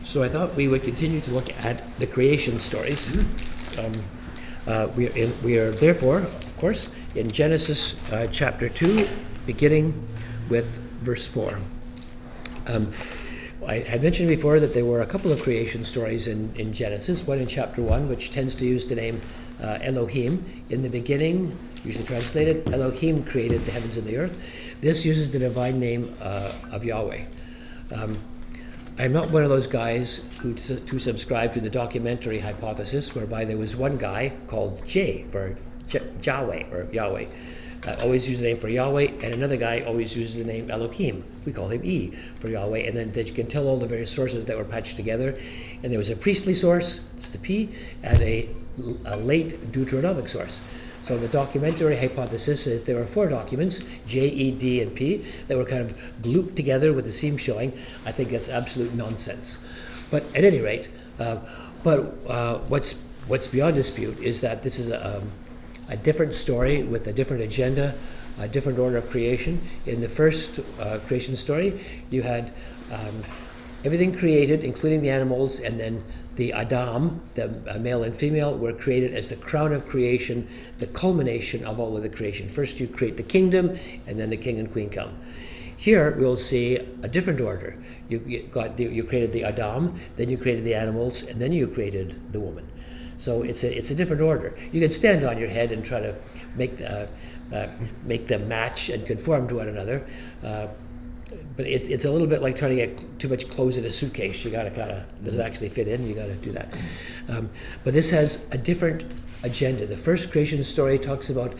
So I thought we would continue to look at the creation stories. We are therefore, of course, in Genesis chapter 2, beginning with verse 4. I had mentioned before that there were a couple of creation stories in Genesis, one in chapter 1, which tends to use the name Elohim. In the beginning, usually translated, Elohim created the heavens and the earth. This uses the divine name of Yahweh. I'm not one of those guys who subscribe to the documentary hypothesis, whereby there was one guy called J for Yahweh, or Yahweh, always uses the name for Yahweh, and another guy always uses the name Elohim. We call him E for Yahweh, and then you can tell all the various sources that were patched together. And there was a priestly source, it's the P, and a late Deuteronomic source. So the documentary hypothesis is there were 4 documents, J, E, D, and P, that were kind of glooped together with the seam showing. I think that's absolute nonsense. But at any rate, what's beyond dispute is that this is a different story with a different agenda, a different order of creation. In the first creation story, you had everything created, including the animals, and then the Adam, the male and female, were created as the crown of creation, the culmination of all of the creation. First you create the kingdom, and then the king and queen come. Here we'll see a different order. You created the Adam, then you created the animals, and then you created the woman. So it's a different order. You can stand on your head and try to make them match and conform to one another. But it's a little bit like trying to get too much clothes in a suitcase. You got to kind of, does it actually fit in? You got to do that. But this has a different agenda. The first creation story talks about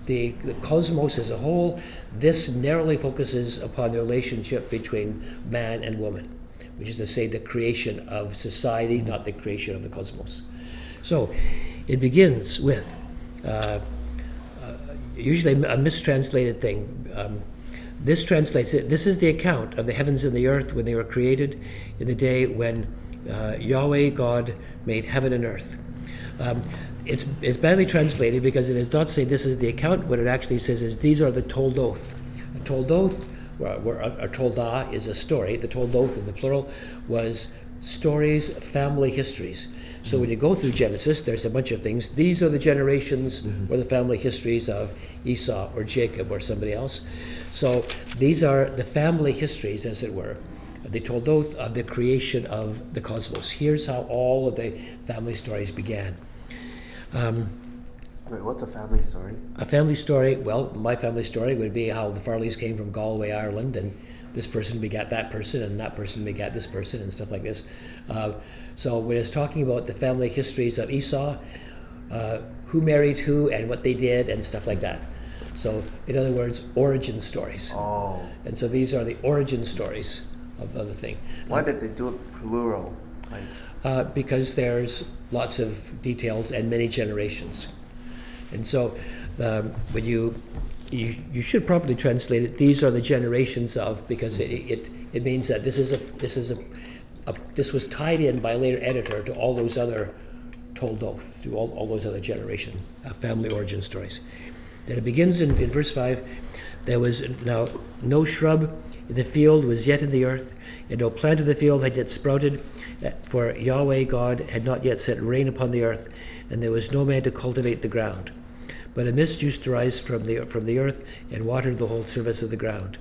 the cosmos as a whole. This narrowly focuses upon the relationship between man and woman, which is to say the creation of society, not the creation of the cosmos. So it begins with usually a mistranslated thing. This translates it, this is the account of the heavens and the earth when they were created in the day when Yahweh God made heaven and earth. It's badly translated because it does not say this is the account. What it actually says is these are the toldoth. A toldoth, where a toldah is a story. The toldoth in the plural was stories, family histories. So when you go through Genesis, there's a bunch of things. These are the generations or the family histories of Esau or Jacob or somebody else. So these are the family histories, as it were. They told both of the creation of the cosmos. Here's how all of the family stories began. Wait, what's a family story? A family story, well, my family story would be how the Farleys came from Galway, Ireland, and this person begat that person, and that person begat this person, and stuff like this. So when it's talking about the family histories of Esau, who married who and what they did and stuff like that. So in other words, origin stories. Oh. And so these are the origin stories of the thing. Why did they do it plural? Because there's lots of details and many generations. And so when you should probably translate it, these are the generations of, because it means that this was tied in by a later editor to all those other toldoth, to all those other generation family origin stories. Then it begins in verse 5. There was now no shrub in the field was yet in the earth, and no plant of the field had yet sprouted, for Yahweh God had not yet set rain upon the earth, and there was no man to cultivate the ground. But a mist used to rise from the earth and watered the whole surface of the ground.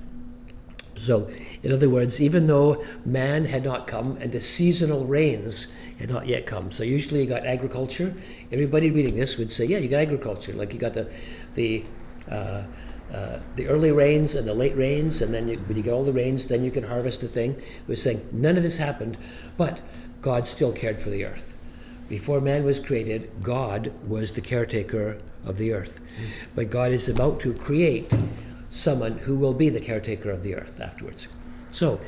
So, in other words, even though man had not come and the seasonal rains had not yet come, so usually you got agriculture. Everybody reading this would say, yeah, you got agriculture. Like you got the early rains and the late rains, and then when you get all the rains, then you can harvest the thing. It was saying none of this happened, but God still cared for the earth. Before man was created, God was the caretaker of the earth. But God is about to create someone who will be the caretaker of the earth afterwards. So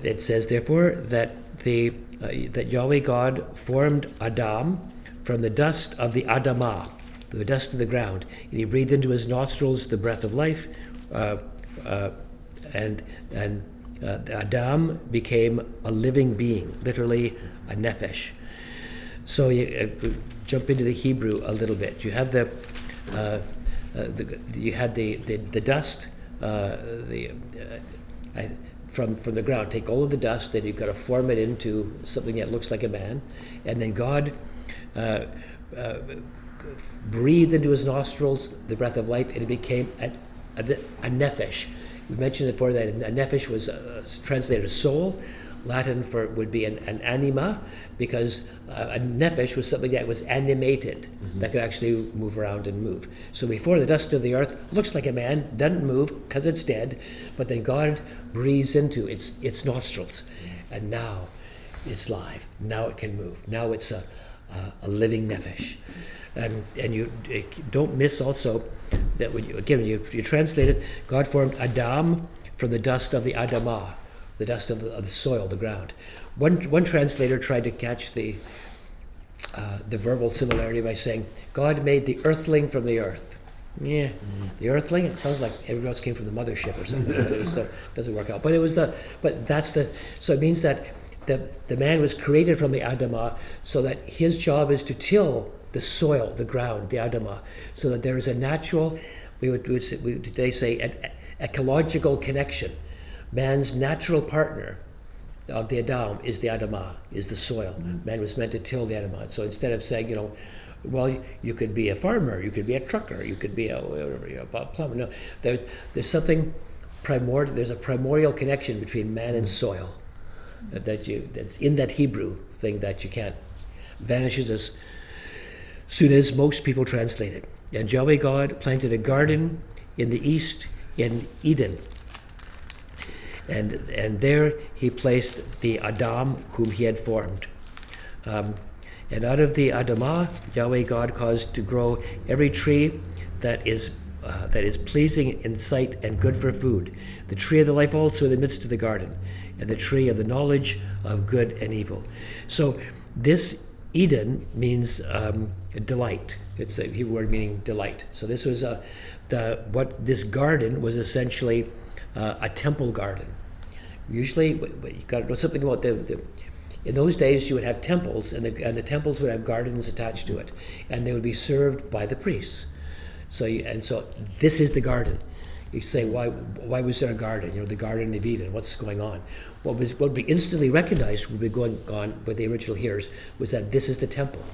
it says, therefore, that that Yahweh God formed Adam from the dust of the adama, the dust of the ground, and he breathed into his nostrils the breath of life, and Adam became a living being, literally a nephesh. So you jump into the Hebrew a little bit. You have the from the ground. Take all of the dust, then you've got to form it into something that looks like a man. And then God breathed into his nostrils the breath of life, and it became a nephesh. We mentioned before that a nephesh was translated as soul. Latin for would be an anima, because a nephesh was something that was animated, that could actually move around and move. So before, the dust of the earth looks like a man, doesn't move because it's dead, but then God breathes into its nostrils, and now it's live. Now it can move. Now it's a living nephesh. And you don't miss also that when you translate it, God formed Adam from the dust of the adama, the dust of the soil, the ground. One translator tried to catch the verbal similarity by saying, God made the earthling from the earth. Yeah, the earthling, it sounds like everyone else came from the mothership or something. So it doesn't work out. But so it means that the man was created from the adama, so that his job is to till the soil, the ground, the adama, so that there is a natural, we would today say, an ecological connection. Man's natural partner of the Adam is the adama, is the soil. Man was meant to till the adama. So instead of saying, well, you could be a farmer, you could be a trucker, you could be a plumber. No, there's something primordial. There's a primordial connection between man and soil that's in that Hebrew thing that you can't vanishes as soon as most people translate it. And Yahweh God planted a garden in the east in Eden. And there he placed the Adam whom he had formed. And out of the Adamah, Yahweh God caused to grow every tree that is pleasing in sight and good for food. The tree of the life also in the midst of the garden, and the tree of the knowledge of good and evil. So this Eden means delight. It's a Hebrew word meaning delight. So this was this garden was essentially a temple garden. Usually, you got to know something about in those days you would have temples, and the temples would have gardens attached to it, and they would be served by the priests. So this is the garden. You say, why was there a garden? The Garden of Eden. What's going on? What would be instantly recognized would be going on with the original hearers was that this is the temple.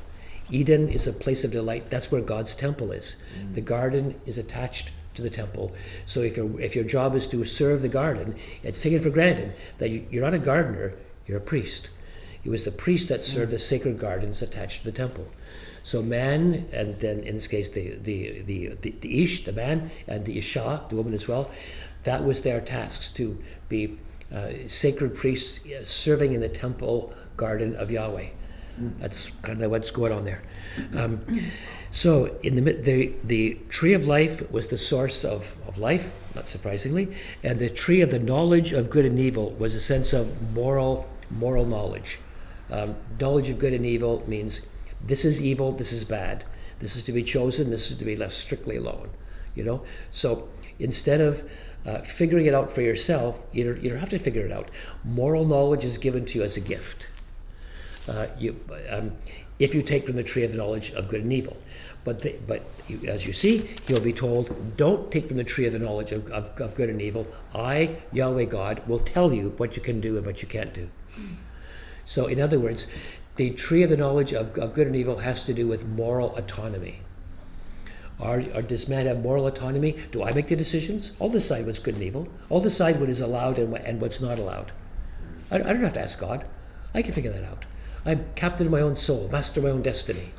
Eden is a place of delight. That's where God's temple is. The garden is attached to the temple. So if your job is to serve the garden, it's taken for granted that you're not a gardener, you're a priest. It was the priest that served the sacred gardens attached to the temple. So man, and then in this case the ish, the man, and the isha, the woman as well, that was their tasks, to be sacred priests serving in the temple garden of Yahweh. That's kind of what's going on there. So in the tree of life was the source of life, not surprisingly, and the tree of the knowledge of good and evil was a sense of moral knowledge. Knowledge of good and evil means this is evil, this is bad, this is to be chosen, this is to be left strictly alone. So instead of figuring it out for yourself, you don't have to figure it out. Moral knowledge is given to you as a gift. If you take from the tree of the knowledge of good and evil. But as you see, you'll be told, don't take from the tree of the knowledge of good and evil. I, Yahweh God, will tell you what you can do and what you can't do. So in other words, the tree of the knowledge of good and evil has to do with moral autonomy. Does man have moral autonomy? Do I make the decisions? I'll decide what's good and evil. I'll decide what is allowed and what's not allowed. I don't have to ask God. I can figure that out. I'm captain of my own soul, master of my own destiny.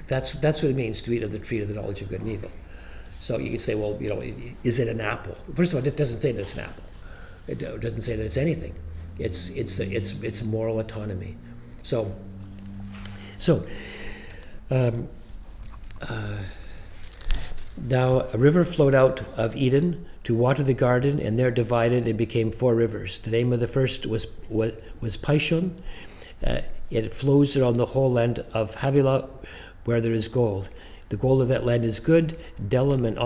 That's what it means to eat of the tree of the knowledge of good and evil. So you can say, well, is it an apple? First of all, it doesn't say that it's an apple. It doesn't say that it's anything. It's moral autonomy. Now a river flowed out of Eden to water the garden, and there divided and became 4 rivers. The name of the first was Pishon. It flows around the whole land of Havilah, where there is gold. The gold of that land is good. Bdellium and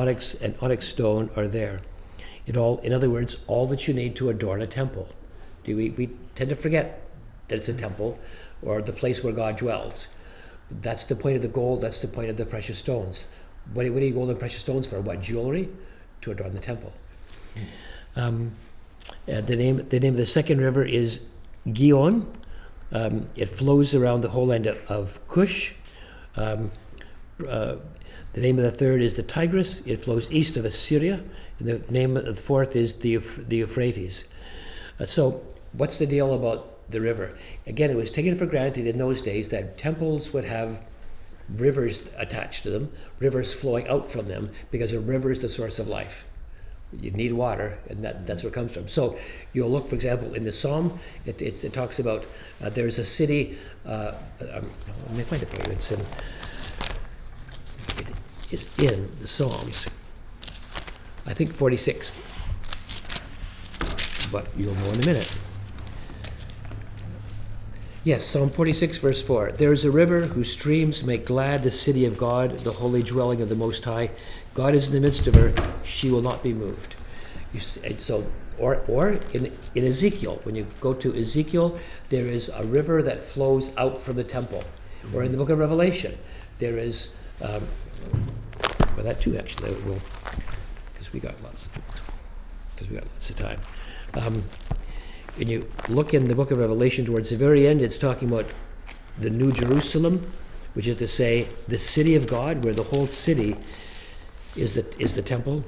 onyx stone are there. In other words, all that you need to adorn a temple. We tend to forget that it's a temple, or the place where God dwells. That's the point of the gold. That's the point of the precious stones. What do you gold and precious stones for? What, jewelry? To adorn the temple. And The name of the second river is Gihon. It flows around the whole land of Cush. The name of the third is the Tigris. It flows east of Assyria. And the name of the fourth is the Euphrates. So what's the deal about the river? Again, it was taken for granted in those days that temples would have rivers attached to them, rivers flowing out from them, because a river is the source of life. You need water, and that's where it comes from. So you'll look, for example, in the Psalm, it talks about there's a city, let me find it for you. It's in the Psalms, I think 46, but you'll know in a minute. Yes, Psalm 46, verse 4. There is a river whose streams make glad the city of God, the holy dwelling of the Most High. God is in the midst of her; she will not be moved. Or in Ezekiel, when you go to Ezekiel, there is a river that flows out from the temple. Or in the book of Revelation, there is, for that too, actually, because we got lots of time. When you look in the book of Revelation towards the very end, it's talking about the New Jerusalem, which is to say the city of God, where the whole city is the temple.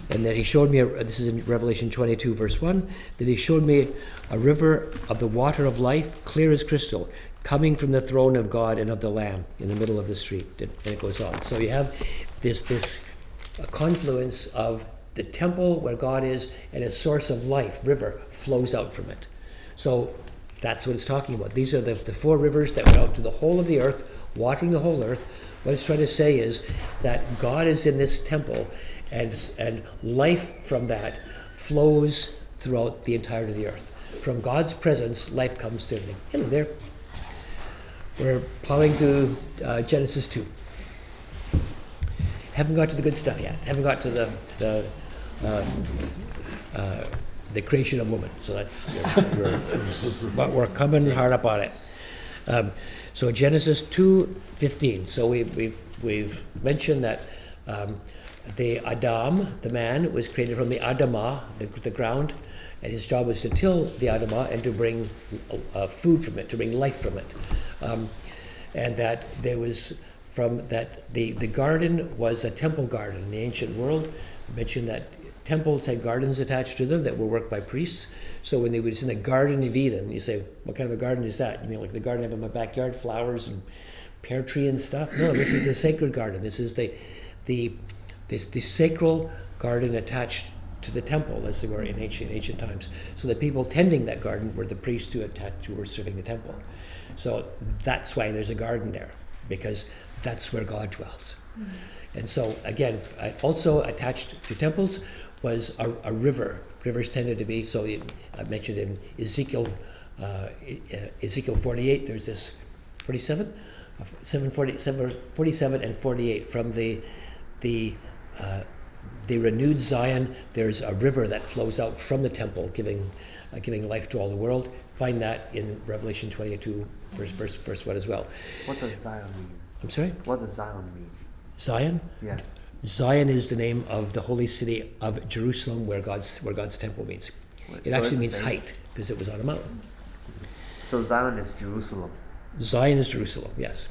And then he showed me, this is in Revelation 22, verse 1, that he showed me a river of the water of life, clear as crystal, coming from the throne of God and of the Lamb in the middle of the street. And it goes on. So you have this confluence of the temple where God is, and a source of life, river, flows out from it. So that's what it's talking about. These are the four rivers that went out to the whole of the earth, watering the whole earth. What it's trying to say is that God is in this temple, and life from that flows throughout the entirety of the earth. From God's presence, life comes to everything. Hello there. We're plowing through Genesis 2. Haven't got to the good stuff yet. Haven't got to the creation of woman. So that's, but we're coming hard up on it. So Genesis 2:15. So we've mentioned that the Adam, the man, was created from the adama, the ground, and his job was to till the adama and to bring food from it, to bring life from it, and that there was. From that, the garden was a temple garden in the ancient world. I mentioned that temples had gardens attached to them that were worked by priests. So when they was in the Garden of Eden, you say, what kind of a garden is that? You mean like the garden I have in my backyard, flowers and pear tree and stuff? No, this is the sacred garden. This is the sacral garden attached to the temple, as they were in ancient times. So the people tending that garden were the priests who were serving the temple. So that's why there's a garden there, because that's where God dwells. Mm-hmm. And so, again, also attached to temples was a river. Rivers tended to be, so I mentioned in Ezekiel 48, there's this 47 and 48. From the renewed Zion, there's a river that flows out from the temple, giving life to all the world. Find that in Revelation 22, verse 1 as well. What does Zion mean? I'm sorry? What does Zion mean? Zion? Yeah. Zion is the name of the holy city of Jerusalem, where God's temple means. It actually means height, because it was on a mountain. So Zion is Jerusalem. Zion is Jerusalem, yes.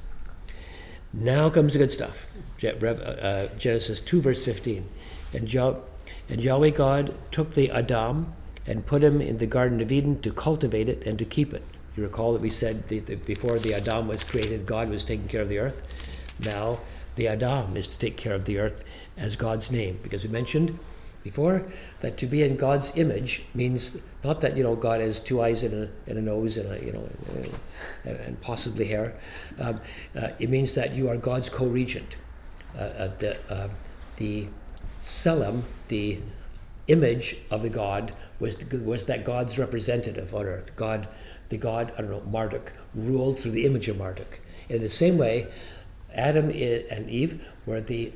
Now comes the good stuff. Genesis 2, verse 15. And Yahweh God took the Adam and put him in the Garden of Eden to cultivate it and to keep it. You recall that we said before the Adam was created, God was taking care of the earth. Now the Adam is to take care of the earth as God's name, because we mentioned before that to be in God's image means not that God has two eyes and a nose and and possibly hair. It means that you are God's co-regent. The tzelem, the image of the God, was that God's representative on earth. The God, Marduk, ruled through the image of Marduk. And in the same way, Adam and Eve were the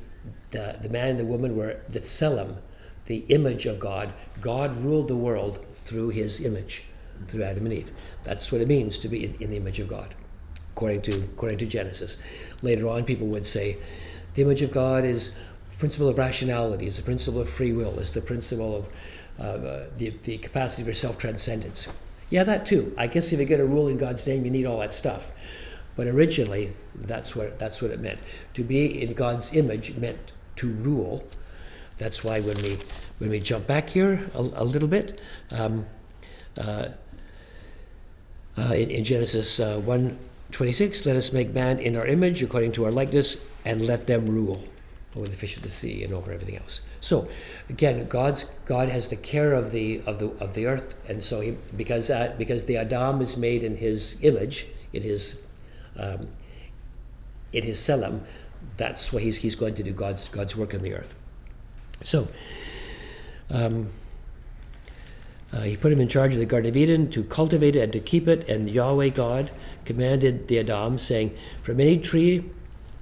man and the woman were the tzelem, the image of God. God ruled the world through his image, through Adam and Eve. That's what it means to be in the image of God, according to Genesis. Later on, people would say the image of God is the principle of rationality, is the principle of free will, is the principle the capacity for self-transcendence. Yeah, that too. I guess if you're going to rule in God's name, you need all that stuff. But originally, that's what it meant. To be in God's image meant to rule. That's why when we jump back here a little bit, in Genesis 1:26, let us make man in our image, according to our likeness, and let them rule over the fish of the sea and over everything else. So, again, God has the care of the earth, and so because the Adam is made in His image, in His tzelem, that's what He's going to do God's work on the earth. So, He put him in charge of the Garden of Eden to cultivate it and to keep it, and Yahweh God commanded the Adam, saying, from any tree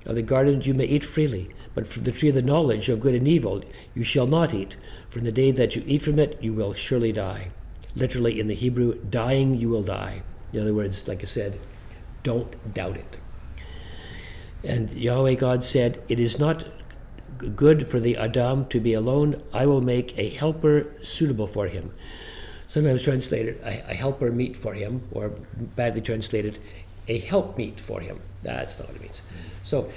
of the garden you may eat freely, but from the tree of the knowledge of good and evil you shall not eat. From the day that you eat from it, you will surely die. Literally in the Hebrew, dying you will die. In other words, like I said, don't doubt it. And Yahweh God said, it is not good for the Adam to be alone. I will make a helper suitable for him. Sometimes translated, a helper meet for him, or badly translated, a helpmeet for him. That's not what it means. So,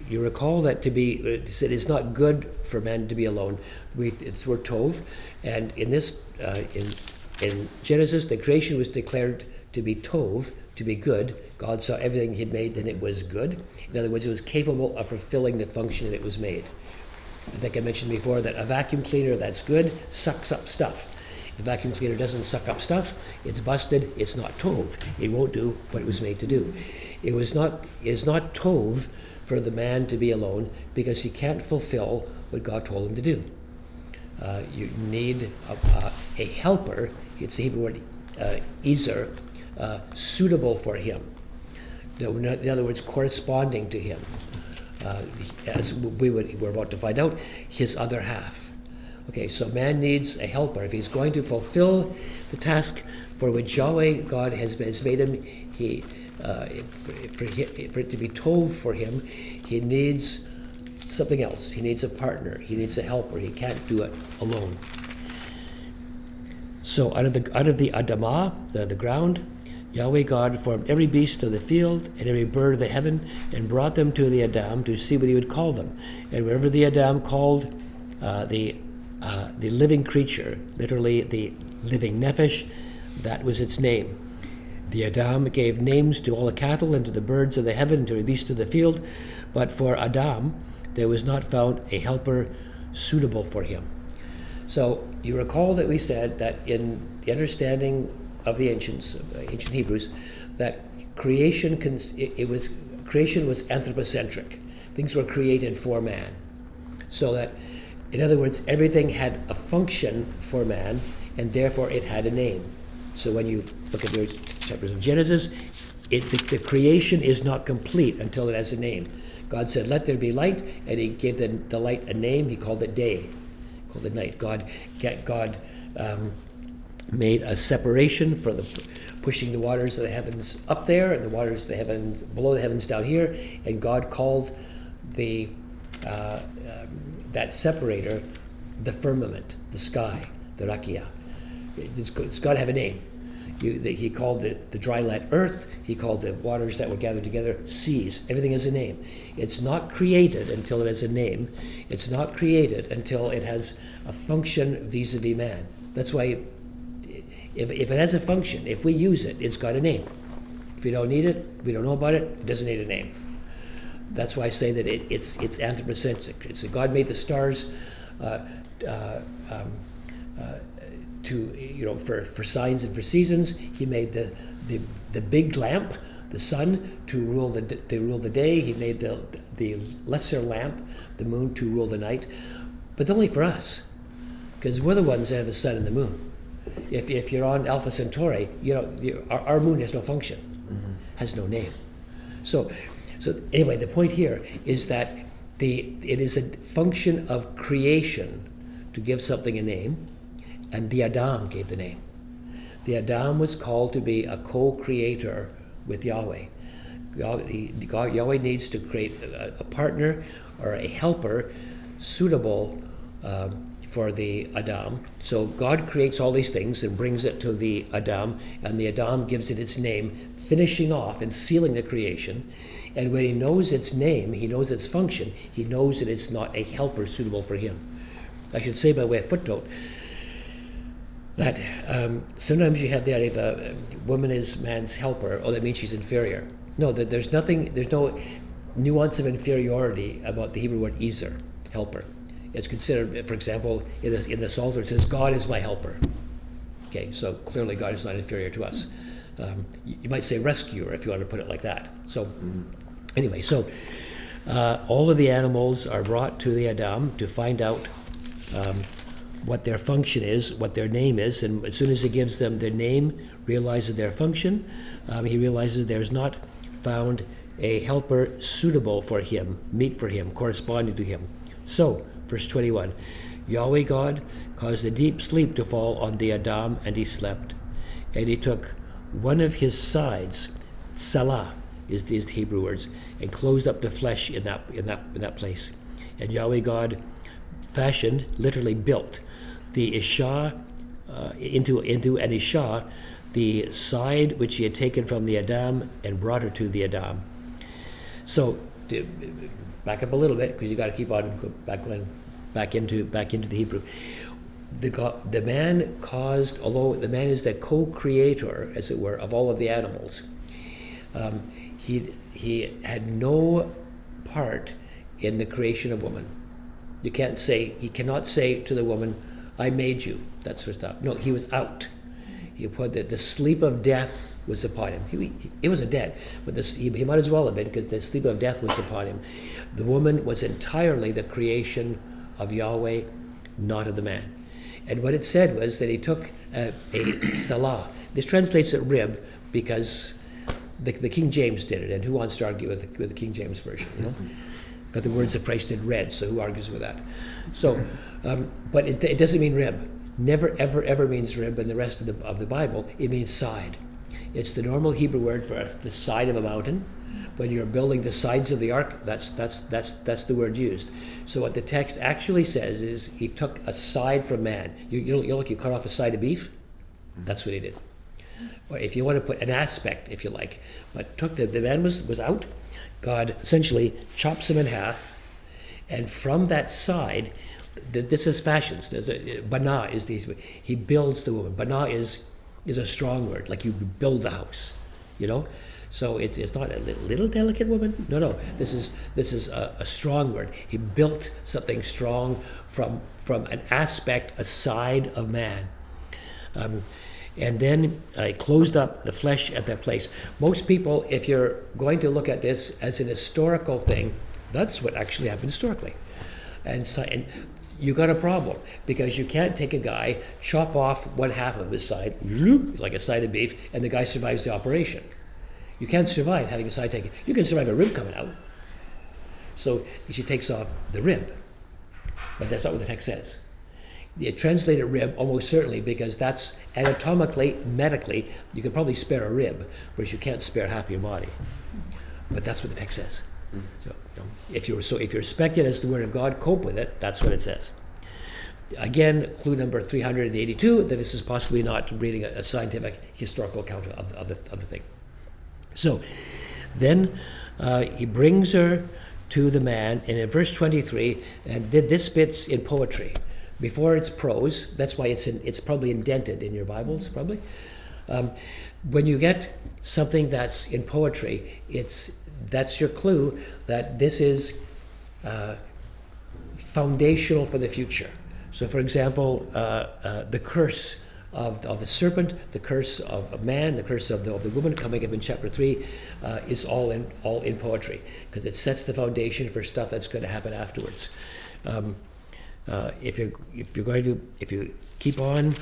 you recall that it is not good for man to be alone. It's the word tov, and in this, in Genesis, the creation was declared to be tov, to be good. God saw everything He'd made, and it was good. In other words, it was capable of fulfilling the function that it was made. I think I mentioned before that a vacuum cleaner that's good sucks up stuff. If a vacuum cleaner doesn't suck up stuff, it's busted, it's not tov. It won't do what it was made to do. It is not tov for the man to be alone because he can't fulfill what God told him to do. You need a helper, it's the Hebrew word ezer, suitable for him. In other words, corresponding to him. As we're about to find out, his other half. Okay, so man needs a helper. If he's going to fulfill the task for which Yahweh God has made him, for it to be tov for him, he needs something else. He needs a partner. He needs a helper. He can't do it alone. So out of the adama, the ground, Yahweh God formed every beast of the field and every bird of the heaven and brought them to the Adam to see what he would call them. And wherever the Adam called the living creature, literally the living nephesh, that was its name. The Adam gave names to all the cattle and to the birds of the heaven and to the beasts of the field, but for Adam there was not found a helper suitable for him. So you recall that we said that in the understanding of the ancient Hebrews, that creation was anthropocentric. Things were created for man. So that, in other words, everything had a function for man, and therefore it had a name. So when you look at the chapters of Genesis, the creation is not complete until it has a name. God said, let there be light, and He gave the light a name. He called it day, called it night. God made a separation for the pushing the waters of the heavens up there and the waters of the heavens below the heavens down here, and God called that separator the firmament, the sky, the rakia. It's got to have a name. He called the dry land earth. He called the waters that were gathered together seas. Everything has a name. It's not created until it has a name. It's not created until it has a function vis-a-vis man. That's why if it has a function, if we use it, it's got a name. If we don't need it, we don't know about it, it doesn't need a name. That's why I say that it's anthropocentric. It's that God made the stars for signs and for seasons. He made the big lamp, the sun, to rule the day. He made the lesser lamp, the moon, to rule the night, but only for us, because we're the ones that have the sun and the moon. If you're on Alpha Centauri, our moon has no function, has no name. So anyway, the point here is that it is a function of creation to give something a name, and the Adam gave the name. The Adam was called to be a co-creator with Yahweh. Yahweh needs to create a partner or a helper suitable for the Adam. So God creates all these things and brings it to the Adam, and the Adam gives it its name, finishing off and sealing the creation. And when he knows its name, he knows its function, he knows that it's not a helper suitable for him. I should say by way of footnote that sometimes you have the idea of a woman is man's helper, that means she's inferior. No, there's no nuance of inferiority about the Hebrew word ezer, helper. It's considered, for example, in the Psalter it says, God is my helper. Okay, so clearly God is not inferior to us. You might say rescuer if you want to put it like that. So anyway, so all of the animals are brought to the Adam to find out what their function is, what their name is, and as soon as he gives them their name, realizes their function, he realizes there's not found a helper suitable for him, meet for him, corresponding to him. So, verse 21, Yahweh God caused a deep sleep to fall on the Adam, and he slept. And he took one of his sides, tsalah is the Hebrew words, and closed up the flesh in that place. And Yahweh God fashioned, literally built, the Isha into an Isha, the side which he had taken from the Adam, and brought her to the Adam. So, back up a little bit, because you got to keep on back into the Hebrew. The man caused, although the man is the co-creator, as it were, of all of the animals, he had no part in the creation of woman. He cannot say to the woman, I made you, that sort of stuff. No, he was out. He put the sleep of death was upon him. He wasn't dead, but he might as well have been, because the sleep of death was upon him. The woman was entirely the creation of Yahweh, not of the man. And what it said was that he took a salah. This translates it rib because the King James did it, and who wants to argue with the King James version? You know? Got the words of Christ in red, so who argues with that? So, but it doesn't mean rib. Never, ever, ever means rib in the rest of the Bible. It means side. It's the normal Hebrew word for the side of a mountain. When you're building the sides of the ark, that's the word used. So what the text actually says is he took a side from man. You cut off a side of beef. That's what he did. Or if you want to put an aspect, if you like, but took the man was out. God essentially chops him in half, and from that side, this is fashions. Bana is he builds the woman. Bana is a strong word, like you build the house, you know. So it's not a little delicate woman. No. This is a strong word. He built something strong from an aspect, a side of man. And then I closed up the flesh at that place. Most people, if you're going to look at this as an historical thing, that's what actually happened historically. And you got a problem, because you can't take a guy, chop off one half of his side, like a side of beef, and the guy survives the operation. You can't survive having a side taken. You can survive a rib coming out. So she takes off the rib. But that's not what the text says. It translated rib almost certainly, because that's anatomically, medically, you can probably spare a rib, whereas you can't spare half your body. But that's what the text says. So, if you're speculating as to the word of God, cope with it. That's what it says. Again, clue number 382, that this is possibly not reading a scientific historical account of the thing. So then he brings her to the man, and in verse 23, and this bit's in poetry. Before it's prose, that's why it's probably indented in your Bibles, probably. When you get something that's in poetry, that's your clue that this is foundational for the future. So, for example, the curse of the serpent, the curse of man, the curse of the woman coming up in chapter 3 is all in poetry, because it sets the foundation for stuff that's going to happen afterwards. If you keep on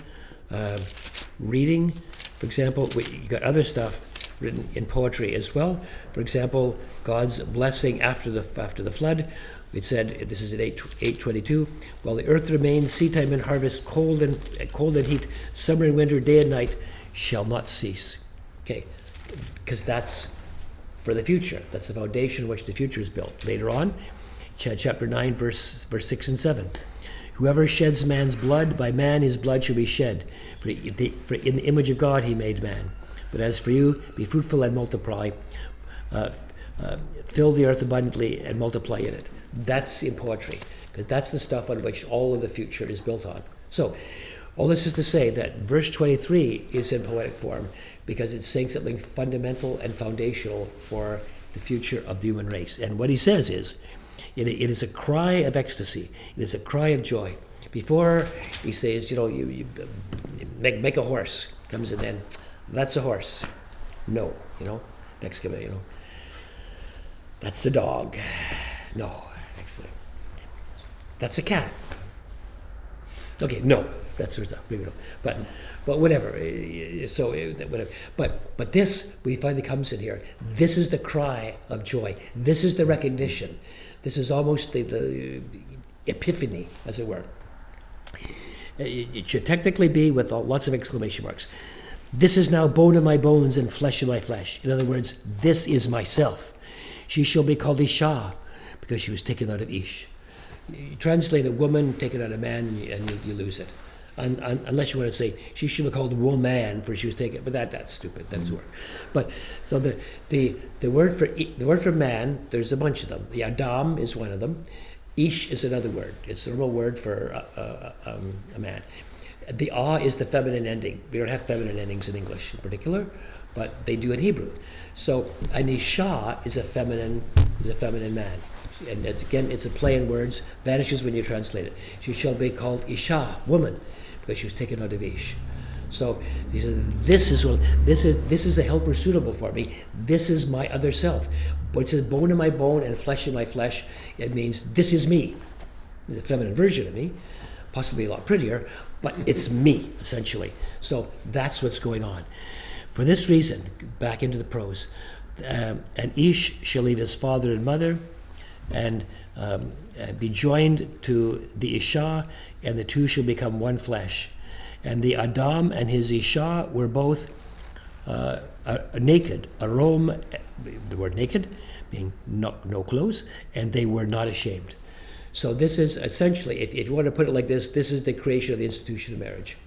reading, for example, you got other stuff written in poetry as well. For example, God's blessing after the flood. It said, this is in 8:22, while the earth remains, seedtime and harvest, cold and heat, summer and winter, day and night, shall not cease. Okay, because that's for the future. That's the foundation on which the future is built. Later on, chapter 9, verse 6 and 7. Whoever sheds man's blood, by man his blood shall be shed. For in the image of God he made man. But as for you, be fruitful and multiply. Fill the earth abundantly and multiply in it. That's in poetry, because that's the stuff on which all of the future is built on. So, all this is to say that verse 23 is in poetic form because it's saying something fundamental and foundational for the future of the human race. And what he says is, it is a cry of ecstasy. It is a cry of joy. Before he says, you make a horse. Comes in then, that's a horse. No, next command, that's a dog. No, next thing. That's a cat. Okay, no, that sort of stuff. Maybe no, but whatever. So whatever. But this we find that comes in here. This is the cry of joy. This is the recognition. This is almost the epiphany, as it were. It should technically be with lots of exclamation marks. This is now bone of my bones and flesh of my flesh. In other words, this is myself. She shall be called Isha, because she was taken out of Ish. You translate a woman, take it out of man, and you lose it. Unless you want to say she should be called woman, for she was taken. But that's stupid. That's the word. But so the word for man, there's a bunch of them. The Adam is one of them. Ish is another word. It's the normal word for a man. The is the feminine ending. We don't have feminine endings in English in particular, but they do in Hebrew. So an Isha is a feminine man. And it's a play in words, vanishes when you translate it. She shall be called Isha, woman, because she was taken out of Ish. So he said, this is a helper suitable for me. This is my other self. But it says bone of my bone and flesh of my flesh. It means this is me. It's a feminine version of me, possibly a lot prettier, but it's me, essentially. So that's what's going on. For this reason, back into the prose, an Ish shall leave his father and mother and be joined to the Isha, and the two shall become one flesh. And the Adam and his Isha were both naked. Arom, the word naked, being no clothes, and they were not ashamed. So this is essentially, if you want to put it like this is the creation of the institution of marriage.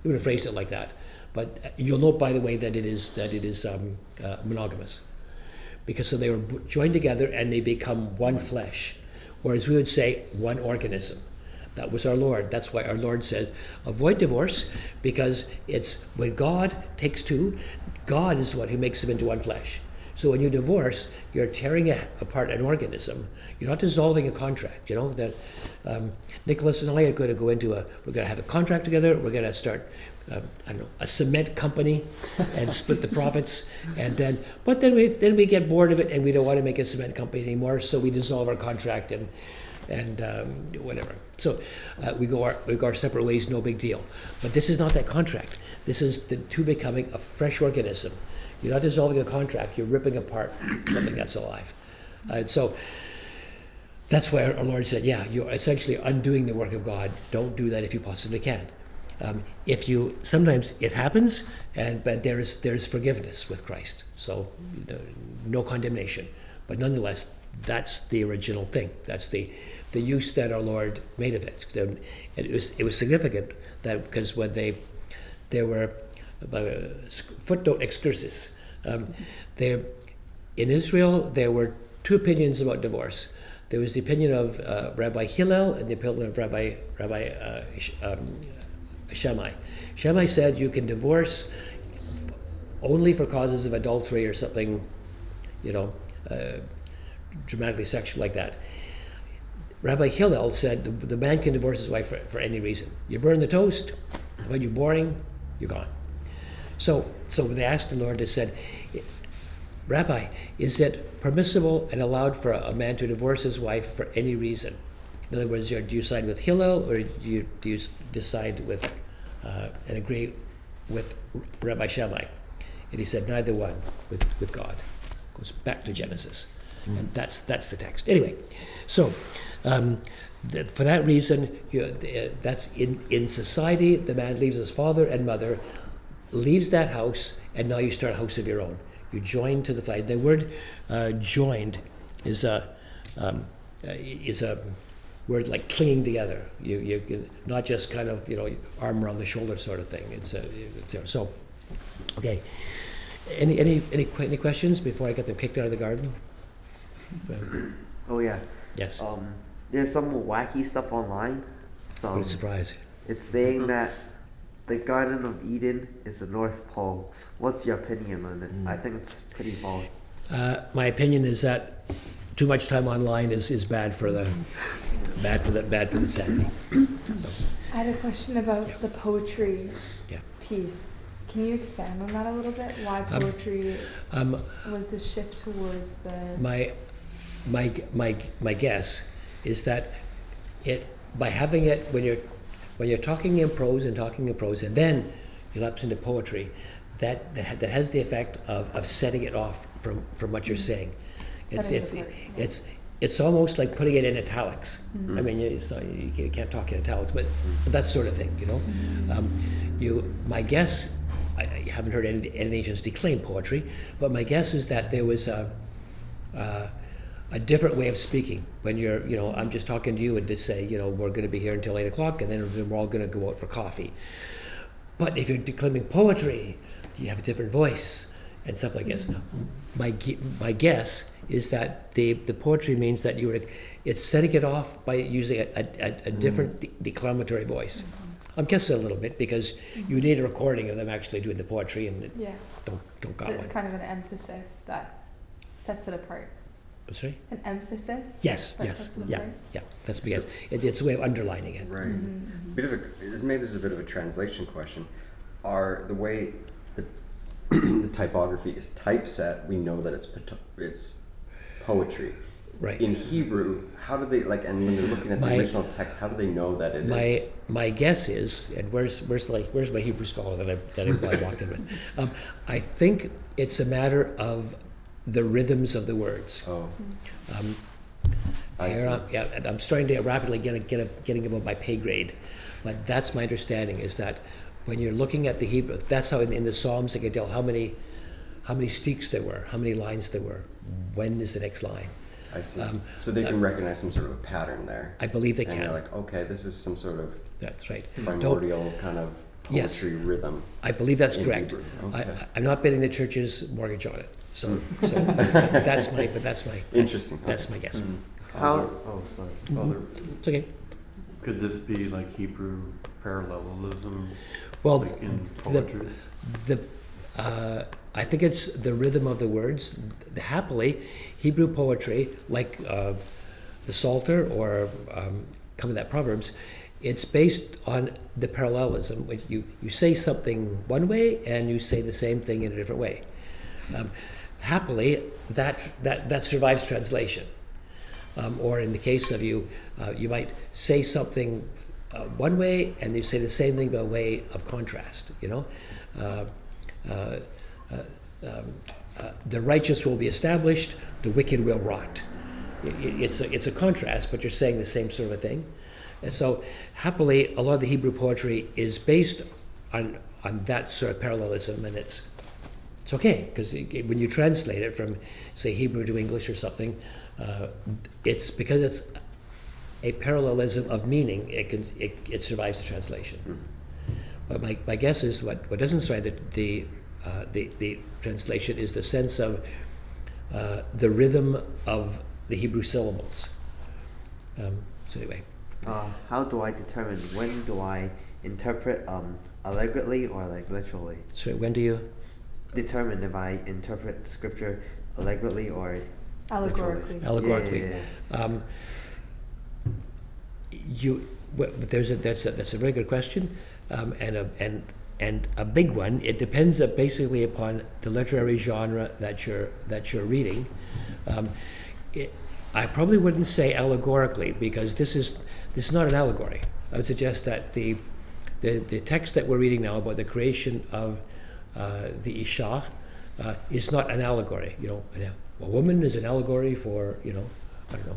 You would have phrased it like that. But you'll note, by the way, that it is monogamous. Because so they were joined together and they become one flesh. Or as we would say, one organism. That was our Lord. That's why our Lord says, avoid divorce, because it's when God takes two, God is the one who makes them into one flesh. So when you divorce, you're tearing apart an organism. You're not dissolving a contract. That Nicholas and I are going to go into we're going to have a contract together. We're going to start, a cement company and split the profits. But then we get bored of it and we don't want to make a cement company anymore. So we dissolve our contract and whatever. So we go our separate ways, no big deal. But this is not that contract. This is the two becoming a fresh organism. You're not dissolving a contract, you're ripping apart something that's alive. And so that's why our Lord said, you're essentially undoing the work of God. Don't do that if you possibly can. Sometimes it happens, but there's forgiveness with Christ. So no condemnation. But nonetheless, that's the original thing. That's the use that our Lord made of it. And it was significant that because when there were footnote excursus. In Israel, there were two opinions about divorce. There was the opinion of Rabbi Hillel and the opinion of Rabbi Shammai. Shammai said you can divorce only for causes of adultery or something, dramatically sexual like that. Rabbi Hillel said the man can divorce his wife for any reason. You burn the toast, when you're boring, you're gone. So they asked the Lord, they said, Rabbi, is it permissible and allowed for a man to divorce his wife for any reason? In other words, do you side with Hillel or do you decide with and agree with Rabbi Shammai? And he said, neither one, with God. Goes back to Genesis. And that's the text. Anyway, so for that reason, that's in society, the man leaves his father and mother, leaves that house, and now you start a house of your own. You join to the flag. The word joined is a we're like clinging together. You not just kind of, arm around the shoulder sort of thing. So, okay. Any questions before I get them kicked out of the garden? Oh yeah. Yes. There's some wacky stuff online. What a surprise. It's saying that the Garden of Eden is the North Pole. What's your opinion on it? I think it's pretty false. My opinion is that too much time online is bad for the sanity. So, I had a question about the poetry yeah. piece. Can you expand on that a little bit? Why poetry was the shift towards the... My guess is that by having it when you're talking in prose and then you lapse into poetry, that has the effect of setting it off from what you're saying. It's almost like putting it in italics. I mean, you can't talk in italics, but that sort of thing, my guess, I haven't heard any ancients declaim poetry, but my guess is that there was a different way of speaking. When I'm just talking to you and just say, we're going to be here until 8 o'clock and then we're all going to go out for coffee. But if you're declaiming poetry, you have a different voice and stuff like this. My guess is that the poetry means that it's setting it off by using a different declamatory voice. I'm guessing a little bit because you need a recording of them actually doing the poetry and don't got one. Kind of an emphasis that sets it apart. Sorry? An emphasis? Yes. Yeah. That's because it's a way of underlining it. Right. Maybe this is a bit of a translation question. Are the way the typography is typeset, we know that it's poetry. Right. In Hebrew, how do they and when they're looking at the original text, how do they know that it is? My guess is, and where's my Hebrew scholar that I walked in with? I think it's a matter of the rhythms of the words. Oh. I see. I'm starting to rapidly getting above my pay grade, but that's my understanding is that when you're looking at the Hebrew, that's how in the Psalms they can tell how many sticks there were, how many lines there were, when is the next line. I see. So they can recognize some sort of a pattern there. I believe they can. And they're like, okay, this is some sort of that's right. primordial kind of poetry rhythm. I believe that's correct. Okay. I'm not betting the church's mortgage on it. So that's my interesting. That's my guess. How? Oh, sorry. It's okay. Could this be like Hebrew parallelism? Well, like in poetry? I think it's the rhythm of the words. Happily, Hebrew poetry, like the Psalter or coming that Proverbs, it's based on the parallelism. You say something one way and you say the same thing in a different way. Happily, that survives translation. Or in the case of you might say something one way and you say the same thing by way of contrast. The righteous will be established, the wicked will rot. It's a contrast, but you're saying the same sort of thing. And so, happily, a lot of the Hebrew poetry is based on that sort of parallelism, and it's okay because when you translate it from, say, Hebrew to English or something, it's because it's a parallelism of meaning. It survives the translation. But my guess is what doesn't survive the translation is the sense of the rhythm of the Hebrew syllables. So anyway. How do I determine when do I interpret allegorically or literally? So when do you determine if I interpret scripture allegorically or allegorically? literally? Allegorically. Yeah. That's a very good question, and a big one. It depends basically upon the literary genre that you're reading. I probably wouldn't say allegorically because this is not an allegory. I would suggest that the text that we're reading now about the creation of the Isha is not an allegory. A woman is an allegory for I don't know.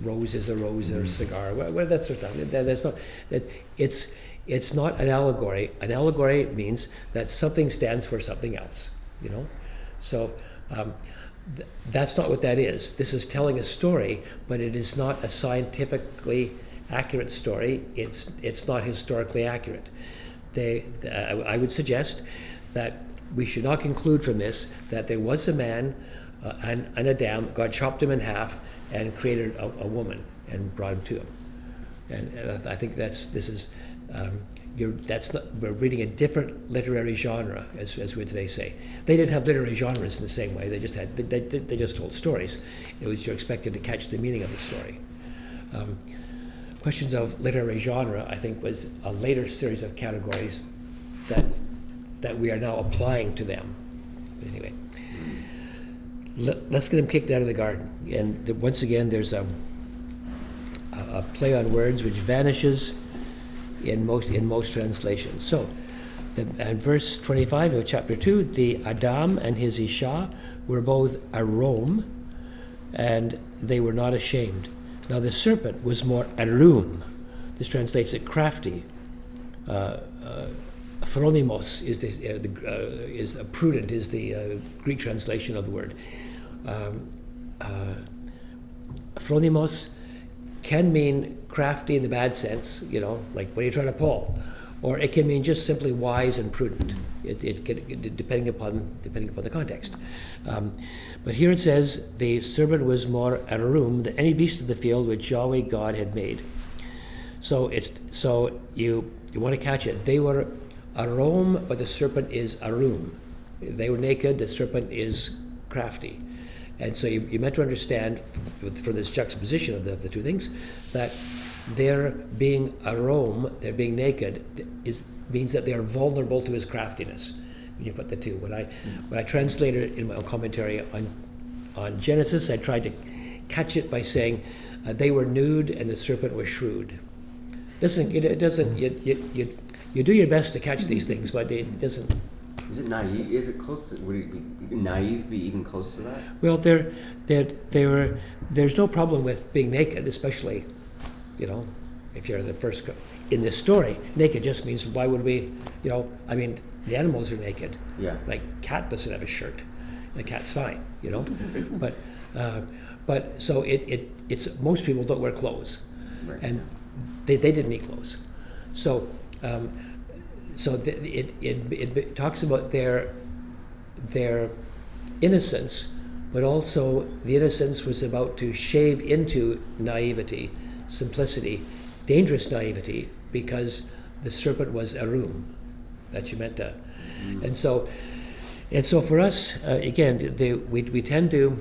Rose is a rose or a cigar. Well, that sort of thing. That's not. It's not an allegory. An allegory means that something stands for something else. So That's not what that is. This is telling a story, but it is not a scientifically accurate story. It's not historically accurate. I would suggest that we should not conclude from this that there was a man, an Adam, God chopped him in half and created a woman and brought him to him. And I think we're reading a different literary genre, as we today say. They didn't have literary genres in the same way. They just told stories. It was you're expected to catch the meaning of the story. Questions of literary genre, I think, was a later series of categories that we are now applying to them. But anyway, let's get them kicked out of the garden. And once again, there's a play on words which vanishes in most translations. So, in verse 25 of chapter 2, the Adam and his Isha were both arom, and they were not ashamed. Now the serpent was more arum. This translates it crafty. Phronimos is prudent is the Greek translation of the word. Phronimos can mean crafty in the bad sense, like what are you trying to pull, or it can mean just simply wise and prudent. It can, depending upon the context. But here it says the serpent was more arum than any beast of the field which Yahweh God had made. So you want to catch it. They were arom, but the serpent is arum. They were naked. The serpent is crafty. And so you meant to understand, for this juxtaposition of the two things, that their being arom, their being naked, means that they are vulnerable to his craftiness. When you put the two, when I translated it in my own commentary on Genesis, I tried to catch it by saying they were nude and the serpent was shrewd. Listen, it doesn't. You do your best to catch these things, but it doesn't. Is it naive? Is it close to? Would it be naive? Be even close to that? Well, there's no problem with being naked, especially, if you're the first. In this story, naked just means why would we? The animals are naked. Yeah. Like cat doesn't have a shirt. The cat's fine, but so it's most people don't wear clothes, Right. and they didn't need clothes, so. It talks about their innocence, but also the innocence was about to shave into naivety, simplicity, dangerous naivety, because the serpent was arum, that you meant to. And so for us, again, we tend to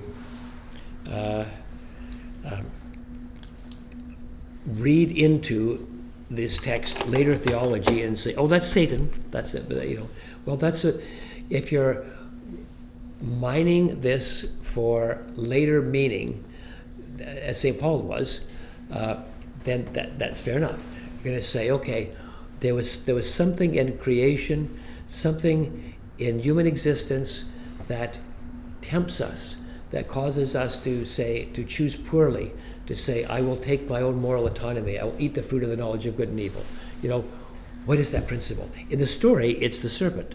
read into this text later theology and say, oh, that's Satan, that's it. But, well, that's it. If you're mining this for later meaning, as St. Paul was, then that's fair enough. You're going to say, okay, there was something in creation, something in human existence that tempts us, that causes us to choose poorly, to say, I will take my own moral autonomy, I will eat the fruit of the knowledge of good and evil. What is that principle? In the story, it's the serpent.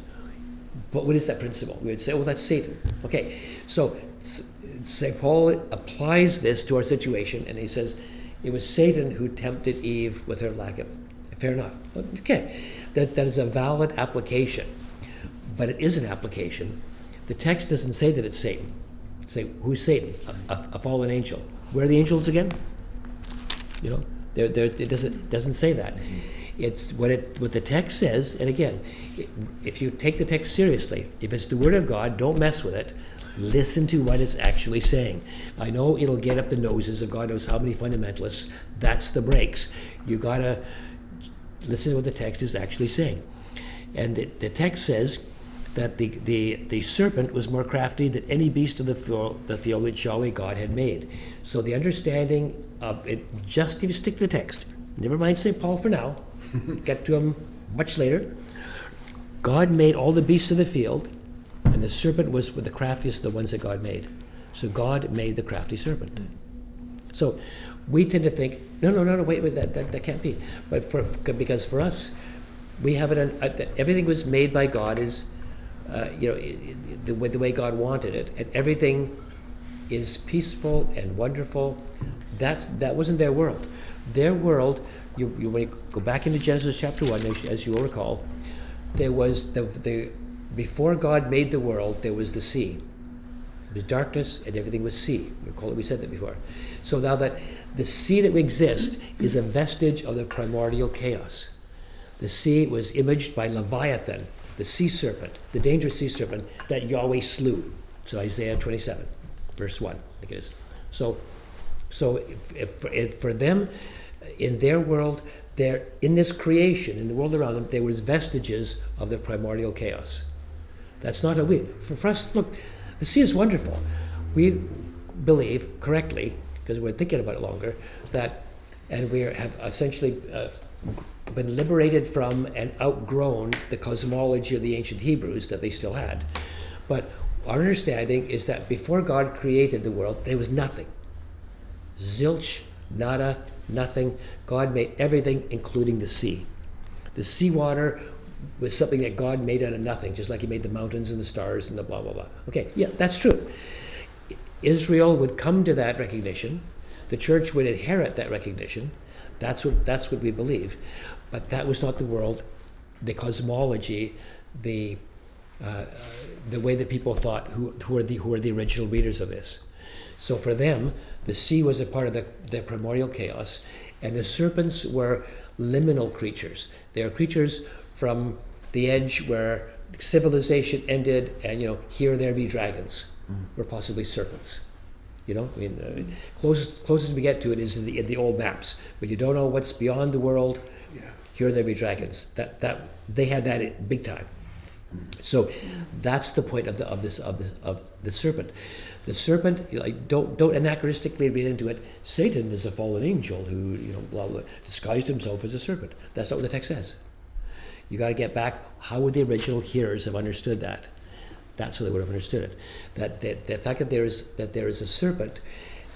But what is that principle? We would say, that's Satan. Okay, so St. Paul applies this to our situation, and he says, it was Satan who tempted Eve with her lack of. Fair enough. Okay, that is a valid application, but it is an application. The text doesn't say that it's Satan. Say, who's Satan? A fallen angel. Where are the angels again? It doesn't say that. It's what the text says. And again, if you take the text seriously, if it's the Word of God, don't mess with it. Listen to what it's actually saying. I know it'll get up the noses of God knows how many fundamentalists. That's the breaks. You gotta listen to what the text is actually saying. And the text says that the serpent was more crafty than any beast of the field which Yahweh God had made. So the understanding of it, just if you stick to the text, never mind St. Paul for now, get to him much later. God made all the beasts of the field, and the serpent was the craftiest of the ones that God made. So God made the crafty serpent. So we tend to think, no, wait, that can't be. But because for us, we have it, everything was made by God is the way God wanted it, and everything is peaceful and wonderful. That wasn't their world. Their world, when you go back into Genesis chapter 1, as you will recall, there was before God made the world, there was the sea. It was darkness and everything was sea. We said that before. So now that the sea that exists is a vestige of the primordial chaos. The sea was imaged by Leviathan, the sea serpent, the dangerous sea serpent that Yahweh slew. So Isaiah 27, verse 1, I think it is. So for them, in their world, in this creation, in the world around them, there was vestiges of the primordial chaos. That's not a for us, look, the sea is wonderful. We believe correctly, because we're thinking about it longer, and we have essentially been liberated from and outgrown the cosmology of the ancient Hebrews that they still had. But our understanding is that before God created the world, there was nothing. Zilch, nada, nothing. God made everything, including the sea. The seawater was something that God made out of nothing, just like he made the mountains and the stars and the blah, blah, blah. Okay, yeah, that's true. Israel would come to that recognition. The church would inherit that recognition. That's what we believe. But that was not the world, the cosmology, the way that people thought who were the original readers of this. So for them, the sea was a part of the primordial chaos, and the serpents were liminal creatures. They are creatures from the edge where civilization ended, and here there be dragons, or possibly serpents. Closest we get to it is in the old maps, when you don't know what's beyond the world. Here there be dragons. That they had that big time. So that's the point of the serpent. The serpent, don't anachronistically read into it. Satan is a fallen angel who blah, blah, disguised himself as a serpent. That's not what the text says. You got to get back. How would the original hearers have understood that? That's how they would have understood it. That the fact that there is a serpent,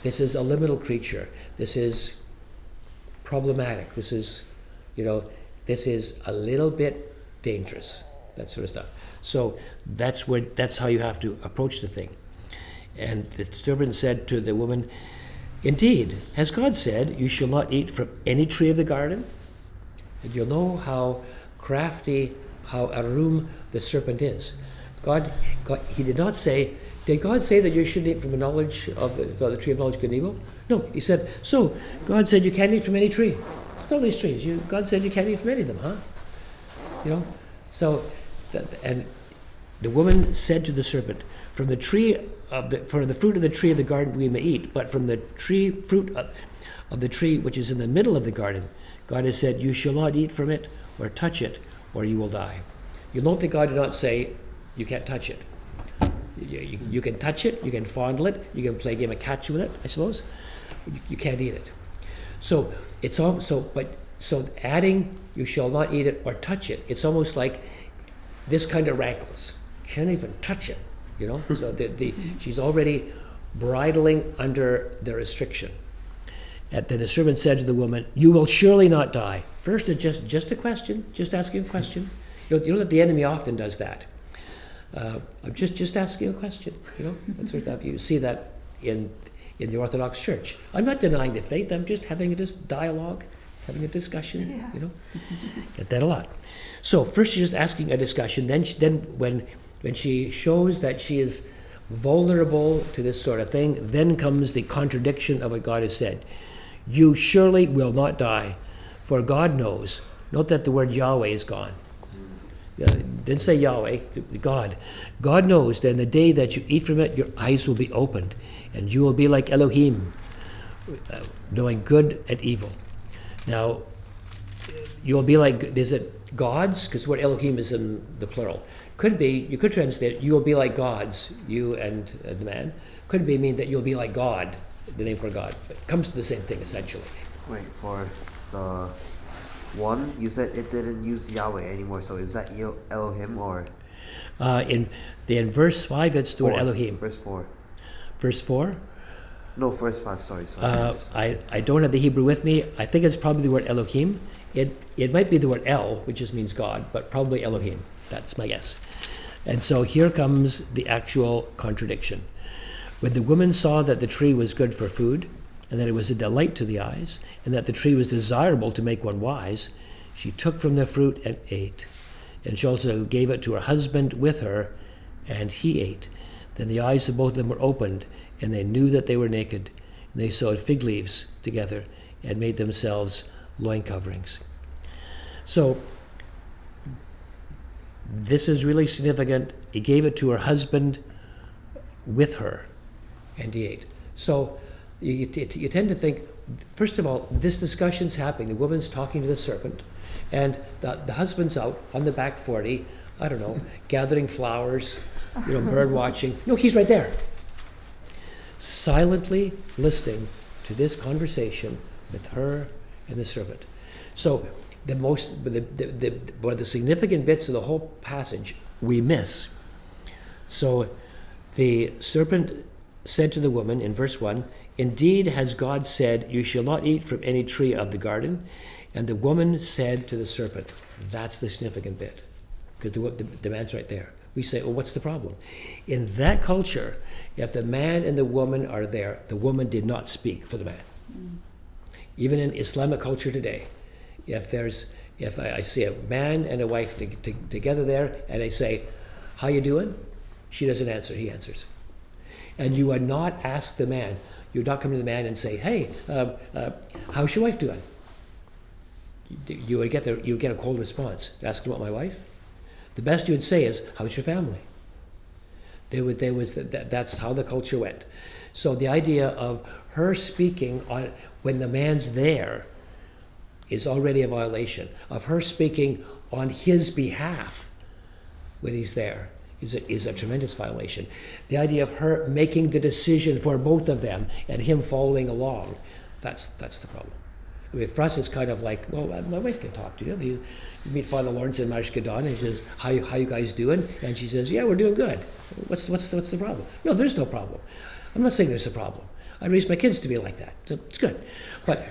this is a liminal creature. This is problematic. This is a little bit dangerous. That sort of stuff. So that's how you have to approach the thing. And the serpent said to the woman, "Indeed, has God said, you shall not eat from any tree of the garden?" And you'll know how crafty, how arum the serpent is. God, he did not say, did God say that you shouldn't eat from the knowledge of the tree of knowledge of good and evil? No, he said, so God said you can't eat from any tree. Look at all these trees. God said you can't eat from any of them, huh? So, and the woman said to the serpent, from the fruit of the tree of the garden we may eat, but from the fruit of the tree which is in the middle of the garden, God has said, you shall not eat from it or touch it, or you will die. You'll note that God did not say, you can't touch it. You can touch it, you can fondle it, you can play a game of catch with it, I suppose. You can't eat it. So it's also, so adding, you shall not eat it or touch it, it's almost like this kind of rankles. Can't even touch it, So she's already bridling under the restriction. And then the serpent said to the woman, you will surely not die. First, it's just a question, just asking a question. You know that the enemy often does that. I'm just asking a question, that sort of stuff. You see that in the Orthodox Church. I'm not denying the faith, I'm just having this dialogue, having a discussion, Get that a lot. So first she's just asking a discussion, then when she shows that she is vulnerable to this sort of thing, then comes the contradiction of what God has said. You surely will not die, for God knows. Note that the word Yahweh is gone. Didn't say Yahweh, God. God knows that in the day that you eat from it, your eyes will be opened, and you will be like Elohim, knowing good and evil. Now, you'll be like, is it gods? Because the word Elohim is in the plural. Could be, you could translate it, you will be like gods, you and the man. Could be mean that you'll be like God, the name for God. But it comes to the same thing, essentially. Wait, for the one, you said it didn't use Yahweh anymore, so is that Elohim or? In verse 5, it's the word Elohim. Verse 4. Verse 4? No, verse 5, sorry. I don't have the Hebrew with me. I think it's probably the word Elohim. It might be the word El, which just means God, but probably Elohim. That's my guess. And so here comes the actual contradiction. When the woman saw that the tree was good for food, and that it was a delight to the eyes, and that the tree was desirable to make one wise, she took from the fruit and ate. And she also gave it to her husband with her, and he ate. Then the eyes of both of them were opened, and they knew that they were naked. And they sewed fig leaves together and made themselves loin coverings. So this is really significant. He gave it to her husband with her, and he ate. So you tend to think, first of all, this discussion's happening. The woman's talking to the serpent, and the husband's out on the back 40, I don't know, gathering flowers, bird watching. No, he's right there, silently listening to this conversation with her and the serpent. So one of the significant bits of the whole passage we miss. So the serpent said to the woman in verse 1, "Indeed has God said, you shall not eat from any tree of the garden." And the woman said to the serpent, that's the significant bit, because the man's right there. We say, well, what's the problem? In that culture, if the man and the woman are there, the woman did not speak for the man. Even in Islamic culture today, if I see a man and a wife together there, and I say, how you doing? She doesn't answer, he answers. And you would not ask the man, you would not come to the man and say, hey, how's your wife doing? You would get a cold response. Ask about my wife? The best you would say is, how's your family? That's how the culture went. So the idea of her speaking when the man's there is already a violation. Of her speaking on his behalf when he's there is a tremendous violation. The idea of her making the decision for both of them and him following along, that's the problem. I mean, for us, it's kind of like, well, my wife can talk to you. You meet Father Lawrence in Marshkadan, and he says, how you guys doing? And she says, yeah, we're doing good. What's the problem? No, there's no problem. I'm not saying there's a problem. I raised my kids to be like that. So it's good. But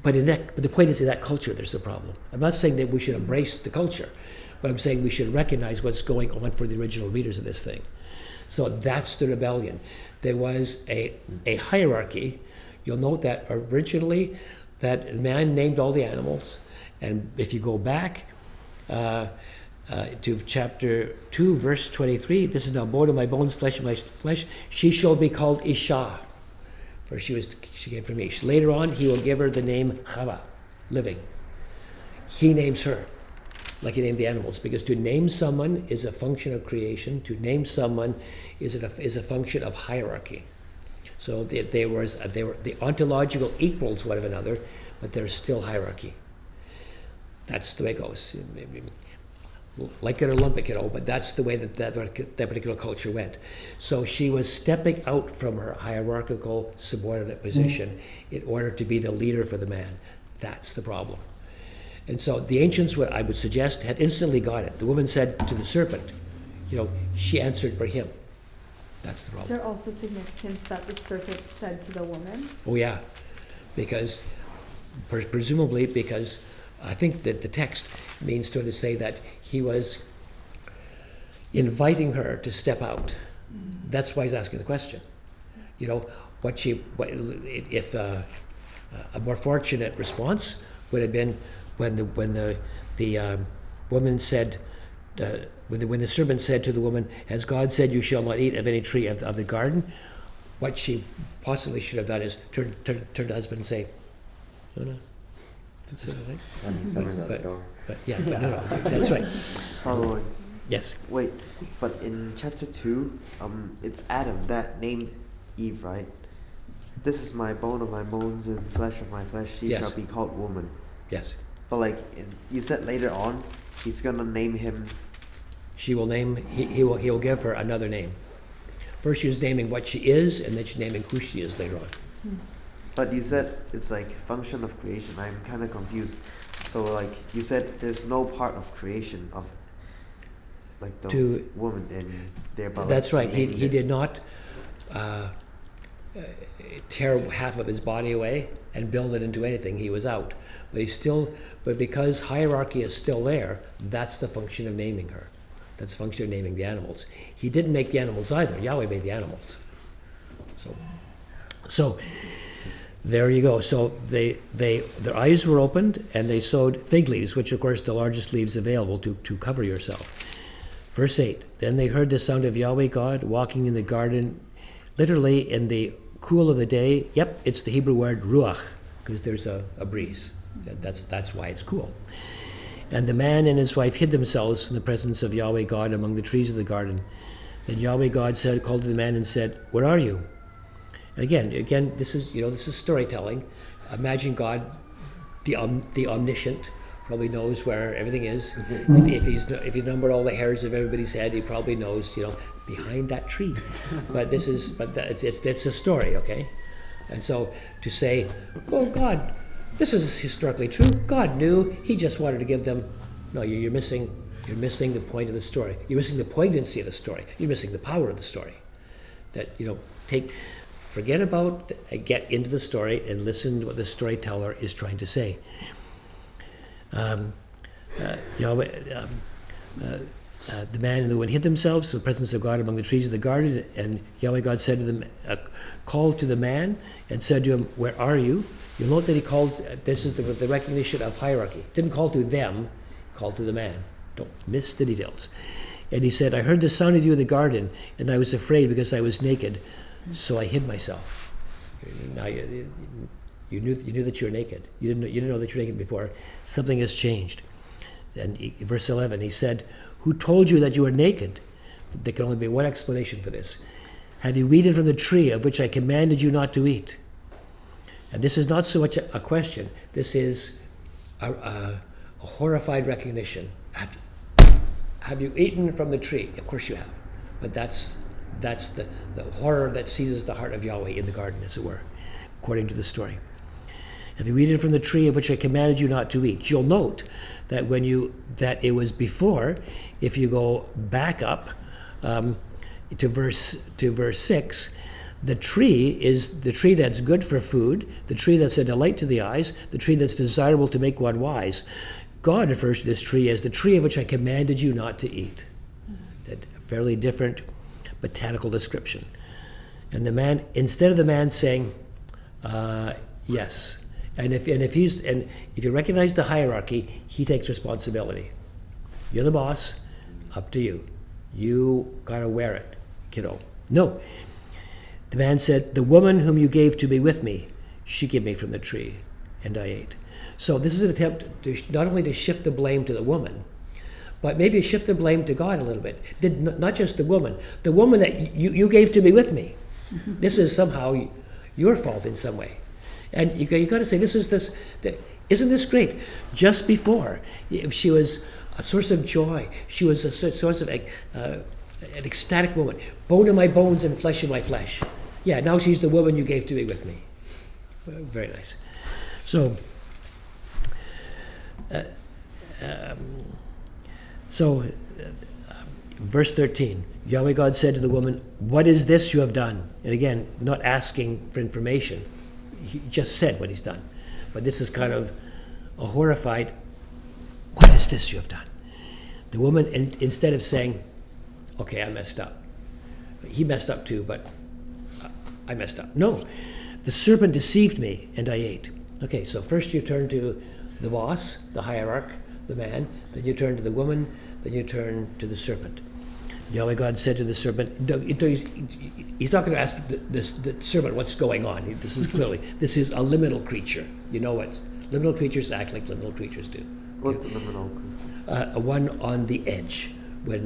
the point is, in that culture, there's a problem. I'm not saying that we should embrace the culture, but I'm saying we should recognize what's going on for the original readers of this thing. So that's the rebellion. There was a hierarchy. You'll note that originally, that man named all the animals, and if you go back to chapter 2, verse 23, this is now bone of my bones, flesh of my flesh, she shall be called Isha, for she came from Ish. Later on, he will give her the name Chava, living. He names her, like he named the animals, because to name someone is a function of creation. To name someone is a function of hierarchy. So they were the ontological equals one of another, but there's still hierarchy. That's the way it goes. Like it or lump it, but that's the way that particular culture went. So she was stepping out from her hierarchical subordinate position in order to be the leader for the man. That's the problem. And so the ancients, I would suggest, had instantly got it. The woman said to the serpent, she answered for him. That's the problem. Is there also significance that the serpent said to the woman? Oh yeah, because presumably because I think that the text means to say that he was inviting her to step out. That's why he's asking the question. If a more fortunate response would have been when the woman said. When the serpent said to the woman, "Has God said you shall not eat of any tree of the garden?" What she possibly should have done is turn to the husband and say, "No, that's all right." Summer's at the door. But yeah, no, that's right. Father Lawrence. Yes. Wait, but in chapter 2, it's Adam that named Eve, right? This is my bone of my bones and flesh of my flesh. She Yes. shall be called woman. Yes. But you said later on, he's gonna name him. She will name. He will give her another name. First, she was naming what she is, and then she's naming who she is later on. But you said it's like function of creation. I'm kind of confused. So you said there's no part of creation of the woman and thereby. That's right. He naming it. did not tear half of his body away and build it into anything. He was out. But because hierarchy is still there, that's the function of naming her. That's the function of naming the animals. He didn't make the animals either. Yahweh made the animals. So there you go. So their eyes were opened, and they sewed fig leaves, which of course the largest leaves available to cover yourself. Verse 8, then they heard the sound of Yahweh God walking in the garden, literally in the cool of the day. Yep, it's the Hebrew word ruach, because there's a breeze. That's why it's cool. And the man and his wife hid themselves in the presence of Yahweh God among the trees of the garden. Then Yahweh God called to the man and said, where are you? And again, this is storytelling. Imagine God, the omniscient, probably knows where everything is. If he's numbered all the hairs of everybody's head, he probably knows, behind that tree. But it's a story, okay? And so to say, oh God, this is historically true. God knew. He just wanted to give them. No, you're missing the point of the story. You're missing the poignancy of the story. You're missing the power of the story. That forget about, get into the story and listen to what the storyteller is trying to say. The man and the woman hid themselves in the presence of God among the trees of the garden, and Yahweh God said to them, called to the man and said to him, where are you? You'll note that he called, this is the recognition of hierarchy. Didn't call to them, called to the man. Don't miss the details. And he said, I heard the sound of you in the garden, and I was afraid because I was naked, so I hid myself. Now you knew that you were naked. You didn't know that you were naked before. Something has changed. And verse 11, he said, who told you that you were naked? There can only be one explanation for this. Have you eaten from the tree of which I commanded you not to eat? And this is not so much a question. This is a horrified recognition. Have you eaten from the tree? Of course you have. But that's the horror that seizes the heart of Yahweh in the garden, as it were, according to the story. Have you eaten from the tree of which I commanded you not to eat? You'll note that that it was before. If you go back up to verse 6, the tree is the tree that's good for food, the tree that's a delight to the eyes, the tree that's desirable to make one wise. God refers to this tree as the tree of which I commanded you not to eat. A fairly different botanical description. And the man, instead of the man saying, yes, and if you recognize the hierarchy, he takes responsibility. You're the boss, up to you. You gotta wear it, kiddo. No. The man said, the woman whom you gave to be with me, she gave me from the tree, and I ate. So this is an attempt to not only to shift the blame to the woman, but maybe shift the blame to God a little bit. Not just the woman that you gave to be with me. This is somehow your fault in some way. And you got to say, isn't this great? Just before, she was a source of joy. She was a source of an ecstatic woman. Bone of my bones and flesh of my flesh. Yeah, now she's the woman you gave to be with me. Well, very nice. So, verse 13, Yahweh God said to the woman, what is this you have done? And again, not asking for information. He just said what he's done. But this is kind of a horrified, what is this you have done? The woman, instead of saying, okay, I messed up. He messed up too, but I messed up. No, the serpent deceived me and I ate. Okay, so first you turn to the boss, the hierarch, the man, then you turn to the woman, then you turn to the serpent. Yahweh God said to the serpent, he's not going to ask the serpent what's going on. This is a liminal creature. You know what? Liminal creatures act like liminal creatures do. What's a liminal creature? A one on the edge, where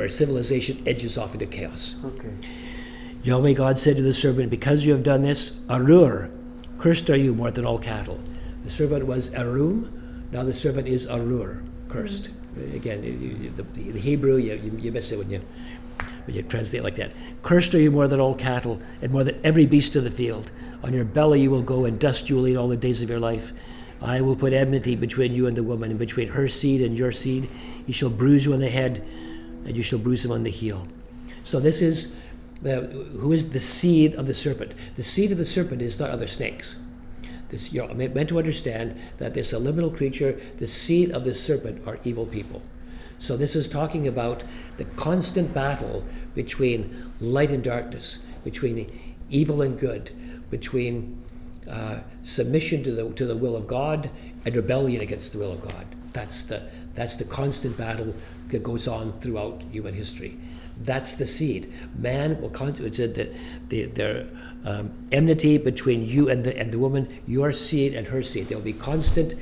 civilization edges off into chaos. Okay. Yahweh God said to the serpent, because you have done this, Arur, cursed are you more than all cattle. The serpent was Arum, now the serpent is Arur, cursed. Again, the Hebrew, you miss it when you translate like that. Cursed are you more than all cattle, and more than every beast of the field. On your belly you will go, and dust you will eat all the days of your life. I will put enmity between you and the woman, and between her seed and your seed. He shall bruise you on the head, and you shall bruise him on the heel. So this is who is the seed of the serpent. The seed of the serpent is not other snakes. You're meant to understand that this liminal creature, the seed of the serpent, are evil people. So this is talking about the constant battle between light and darkness, between evil and good, between submission to the will of God and rebellion against the will of God. That's the constant battle that goes on throughout human history. That's the seed. Man will it's the enmity between you and the woman, your seed and her seed. There will be constant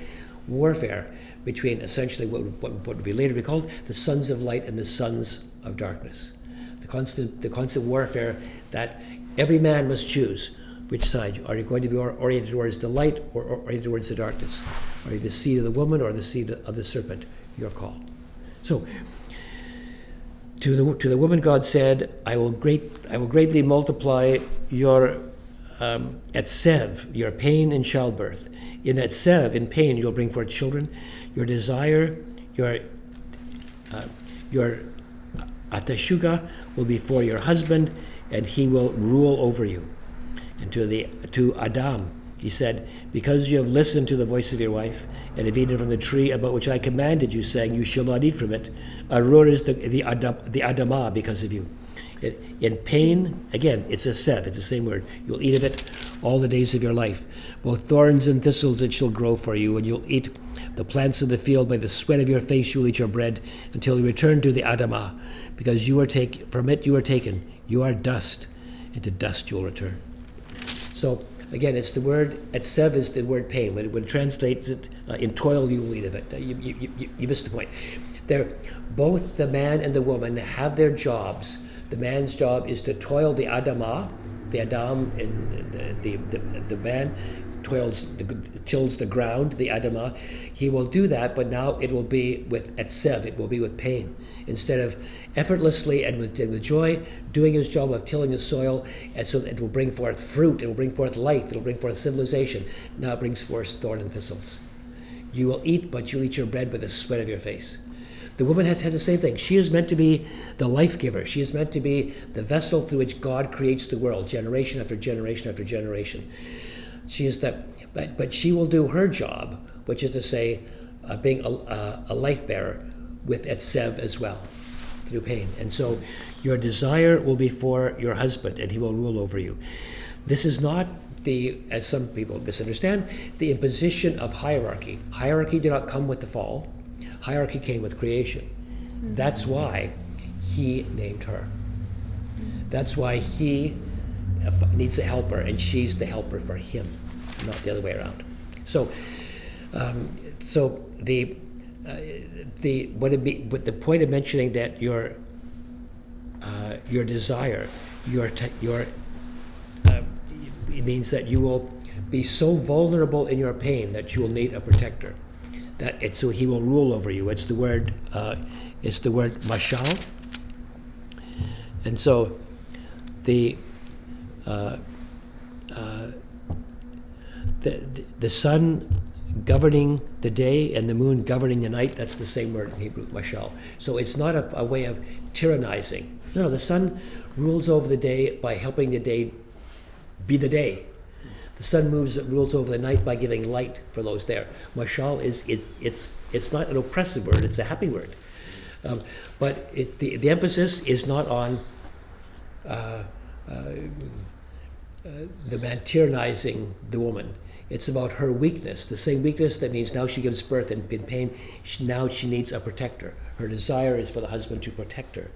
warfare between essentially what would be later be called the sons of light and the sons of darkness. The constant warfare that every man must choose. Which side? Are you going to be oriented towards the light or oriented towards the darkness? Are you the seed of the woman or the seed of the serpent? Your call. So, to the woman God said, I will greatly multiply your etzev, your pain in childbirth. In etzev, in pain, you'll bring forth children. Your desire, your atashuga will be for your husband, and he will rule over you. And to Adam, he said, because you have listened to the voice of your wife, and have eaten from the tree about which I commanded you, saying, you shall not eat from it, Arur is the adama because of you. In pain, again, it's a sev, it's the same word. You'll eat of it all the days of your life. Both thorns and thistles it shall grow for you, and you'll eat the plants of the field. By the sweat of your face you'll eat your bread, until you return to the adama, because from it you are taken. You are dust, and to dust you'll return. So, again, it's the word, etzev is the word pain. When it translates it, in toil you will eat of it. You missed the point. Both the man and the woman have their jobs. The man's job is to toil the adama, the adam, and the man tills the ground, the adama. He will do that, but now it will be with etzev, it will be with pain. Instead of effortlessly and with joy doing his job of tilling the soil, and so it will bring forth fruit, it will bring forth life, it will bring forth civilization. Now it brings forth thorn and thistles. You will eat, but you'll eat your bread with the sweat of your face. The woman has the same thing. She is meant to be the life giver. She is meant to be the vessel through which God creates the world, generation after generation after generation. She is but she will do her job, which is to say, being a life bearer with etzev as well, through pain. And so your desire will be for your husband, and he will rule over you. This is not as some people misunderstand, the imposition of hierarchy. Hierarchy did not come with the fall. Hierarchy came with creation. Mm-hmm. That's why he named her. That's why he needs a helper, and she's the helper for him, not the other way around. So, the point of mentioning that your desire, it means that you will be so vulnerable in your pain that you will need a protector. So he will rule over you. It's the word mashal. And so the sun governing the day and the moon governing the night, that's the same word in Hebrew, mashal. So it's not a way of tyrannizing. No, the sun rules over the day by helping the day be the day. The sun rules over the night by giving light for those there. Mashal it's not an oppressive word, it's a happy word. But the emphasis is not on the man tyrannizing the woman. It's about her weakness, the same weakness that means now she gives birth and in pain, now she needs a protector. Her desire is for the husband to protect her,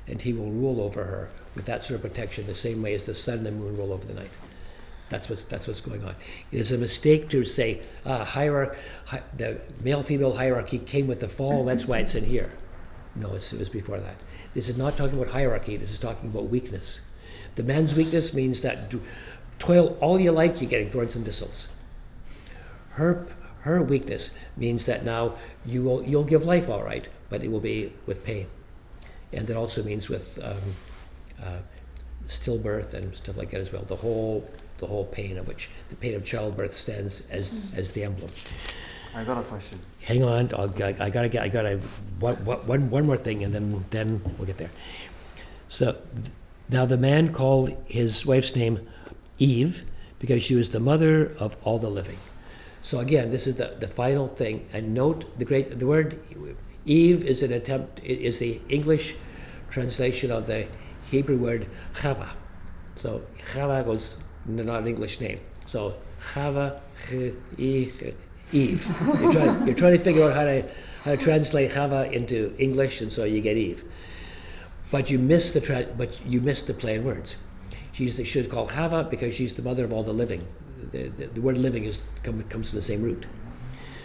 and he will rule over her with that sort of protection the same way as the sun and the moon rule over the night. That's what's going on. It is a mistake to say the male-female hierarchy came with the fall, that's why it's in here. No, it was before that. This is not talking about hierarchy, this is talking about weakness. The man's weakness means that toil all you like, you're getting thorns and thistles. Her weakness means that now you'll give life all right, but it will be with pain. And it also means with stillbirth and stuff like that as well. The whole pain of which the pain of childbirth stands as the emblem. I got a question. Hang on, I gotta one more thing, and then we'll get there. So now the man called his wife's name Eve because she was the mother of all the living. So again, this is the final thing. And note the word Eve is is the English translation of the Hebrew word Chava. So Chava was not an English name. So Chava, Eve. You're trying to figure out how to translate Chava into English, and so you get Eve. But you miss the plain words. She should call Chava because she's the mother of all the living. The word living comes from the same root.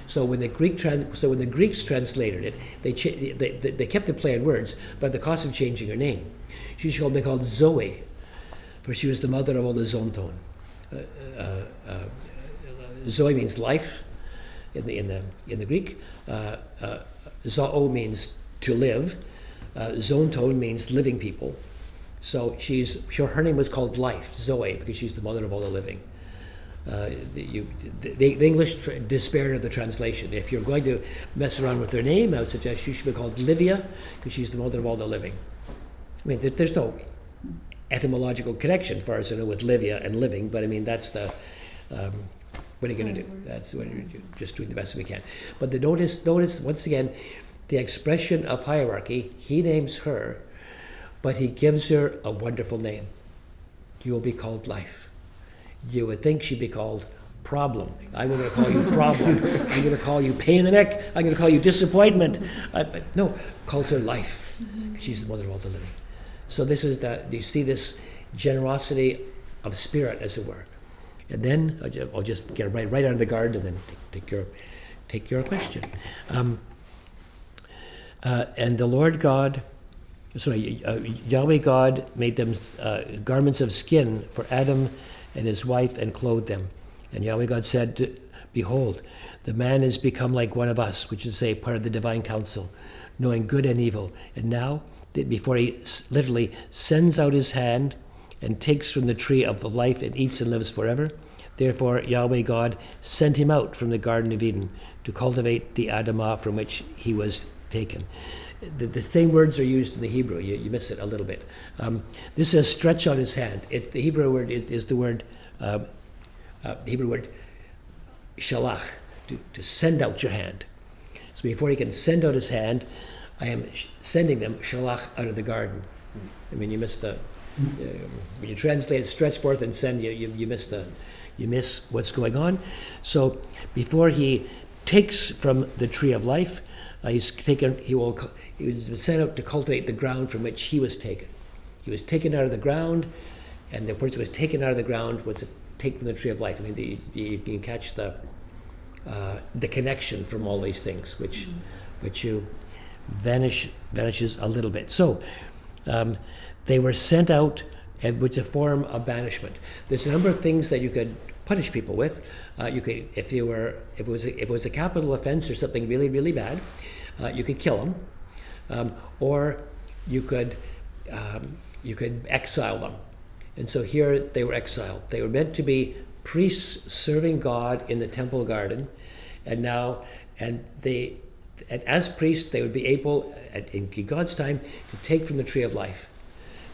So when the Greeks translated it, they kept the plain words, but at the cost of changing her name. She should be called Zoe, for she was the mother of all the zonton. Zoe means life in the Greek. Zoe means to live. Zonton means living people. So her name was called Life, Zoe, because she's the mother of all the living. The English despaired of the translation. If you're going to mess around with their name, I would suggest she should be called Livia, because she's the mother of all the living. I mean, there's no etymological connection, as far as I know, with Livia and living, but I mean, that's the... what are you going to do? That's what you're just doing the best we can. But notice once again, the expression of hierarchy. He names her, but he gives her a wonderful name. You will be called Life. You would think she'd be called Problem. I'm going to call you Problem. I'm going to call you Pain in the Neck. I'm going to call you Disappointment. But no, calls her Life. She's the mother of all the living. So this is you see this generosity of spirit, as it were. And then I'll just get right out of the garden and then take your question. And the Lord God, Yahweh God made them garments of skin for Adam and his wife and clothed them. And Yahweh God said, behold, the man is become like one of us, which is a part of the divine council, knowing good and evil. And now, before he literally sends out his hand and takes from the tree of life and eats and lives forever, therefore Yahweh God sent him out from the Garden of Eden to cultivate the adama from which he was taken. The same words are used in the Hebrew. You miss it a little bit. This says stretch out his hand. The Hebrew word is the word, Hebrew word shalach, to send out your hand. So before he can send out his hand, I am sending them shalach out of the garden. I mean, you miss the when you translate stretch forth and send, you miss what's going on. So before he takes from the tree of life, he was sent out to cultivate the ground from which he was taken. He was taken out of the ground, and the person who was taken out of the ground was to take from the tree of life. I mean, you can catch the connection from all these things, which you vanishes a little bit. So they were sent out, and which is a form of banishment. There's a number of things that you could punish people with. You could, if it was a capital offense or something really, really bad, you could kill them, or you could exile them. And so here they were exiled. They were meant to be priests serving God in the temple garden, and as priests they would be able, in God's time, to take from the tree of life.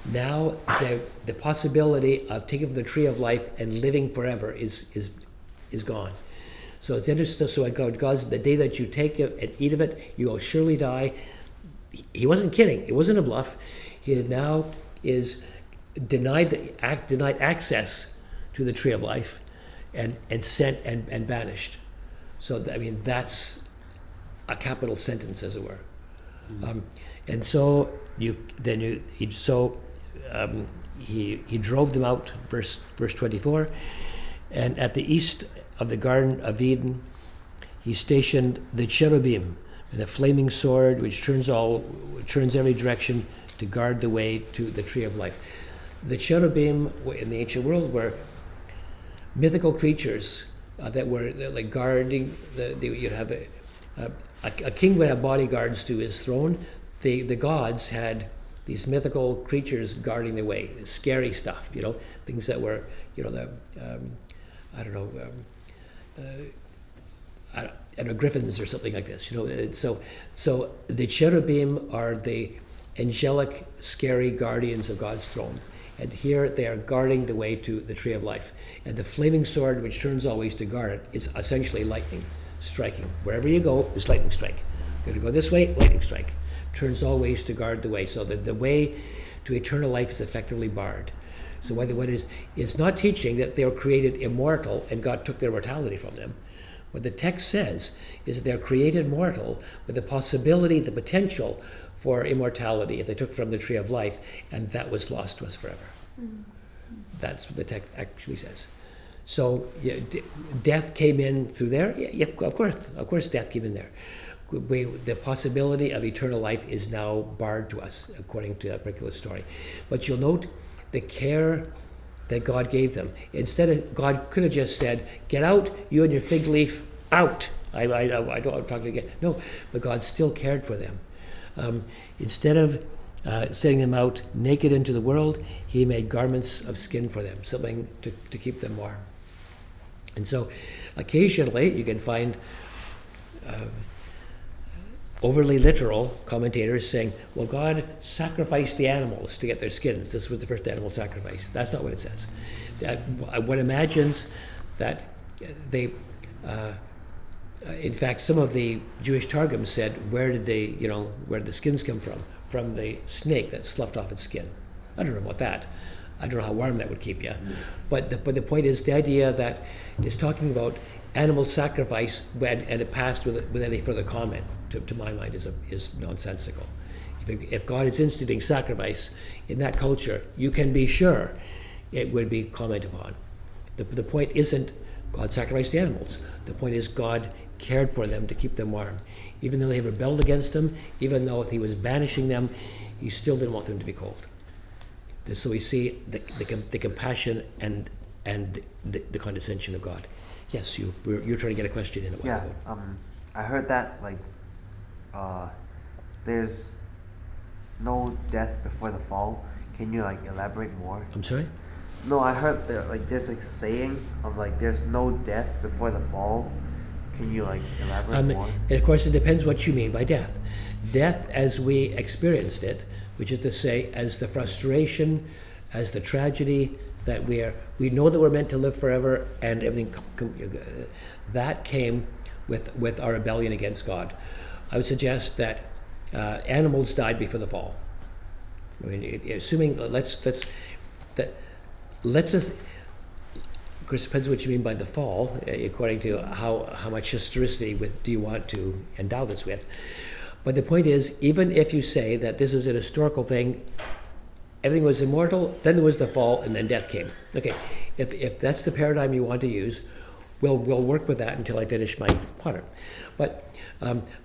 Now the possibility of taking from the tree of life and living forever is gone. So it's interesting. So God's, the day that you take it and eat of it, you will surely die. He wasn't kidding. It wasn't a bluff. He now is denied access to the tree of life, and sent and banished. So that's a capital sentence, as it were. And so he drove them out. Verse 24. And at the east of the Garden of Eden, he stationed the cherubim and the flaming sword, which turns every direction to guard the way to the tree of life. The cherubim in the ancient world were mythical creatures that were like guarding. You'd have a king would have bodyguards to his throne. The gods had these mythical creatures guarding the way. Scary stuff, things that were, I don't know, griffins or something like this. So the cherubim are the angelic, scary guardians of God's throne. And here they are guarding the way to the tree of life. And the flaming sword, which turns always to guard it, is essentially lightning striking. Wherever you go, there's lightning strike. Gonna go this way, lightning strike. Turns all ways to guard the way. So the way to eternal life is effectively barred. So what it's not teaching that they were created immortal and God took their mortality from them. What the text says is that they're created mortal with the possibility, the potential for immortality if they took from the tree of life, and that was lost to us forever. That's what the text actually says. So yeah, death came in through there. Yeah, of course, death came in there. The possibility of eternal life is now barred to us, according to that particular story. But you'll note the care that God gave them. Instead of, God could have just said, "Get out, you and your fig leaf, out." I don't. I'm talking again. No, but God still cared for them. Instead of setting them out naked into the world, He made garments of skin for them, something to keep them warm. And so, occasionally, you can find overly literal commentators saying, well, God sacrificed the animals to get their skins. This was the first animal sacrifice. That's not what it says. One imagines that they, in fact, some of the Jewish Targums said, where did the skins come from? From the snake that sloughed off its skin. I don't know about that. I don't know how warm that would keep you. But the point is, the idea that it's talking about animal sacrifice and it passed with any further comment, to my mind, is nonsensical. If God is instituting sacrifice in that culture, you can be sure it would be commented upon. The point isn't God sacrificed the animals. The point is God cared for them to keep them warm. Even though they rebelled against Him, even though He was banishing them, He still didn't want them to be cold. So we see the compassion and the condescension of God. Yes, you're trying to get a question in a while ago. Yeah, I heard that there's no death before the fall. Can you elaborate more? I'm sorry? No, I heard there's a saying of there's no death before the fall. Can you elaborate more? And of course, it depends what you mean by death. Death as we experienced it, which is to say, as the frustration, as the tragedy that we know that we're meant to live forever, and everything that came with our rebellion against God. I would suggest that animals died before the fall. I mean, assuming let's just. Of course, it depends what you mean by the fall, according to how much historicity do you want to endow this with. But the point is, even if you say that this is an historical thing, everything was immortal, then there was the fall, and then death came. Okay, if that's the paradigm you want to use, we'll work with that until I finish my water. But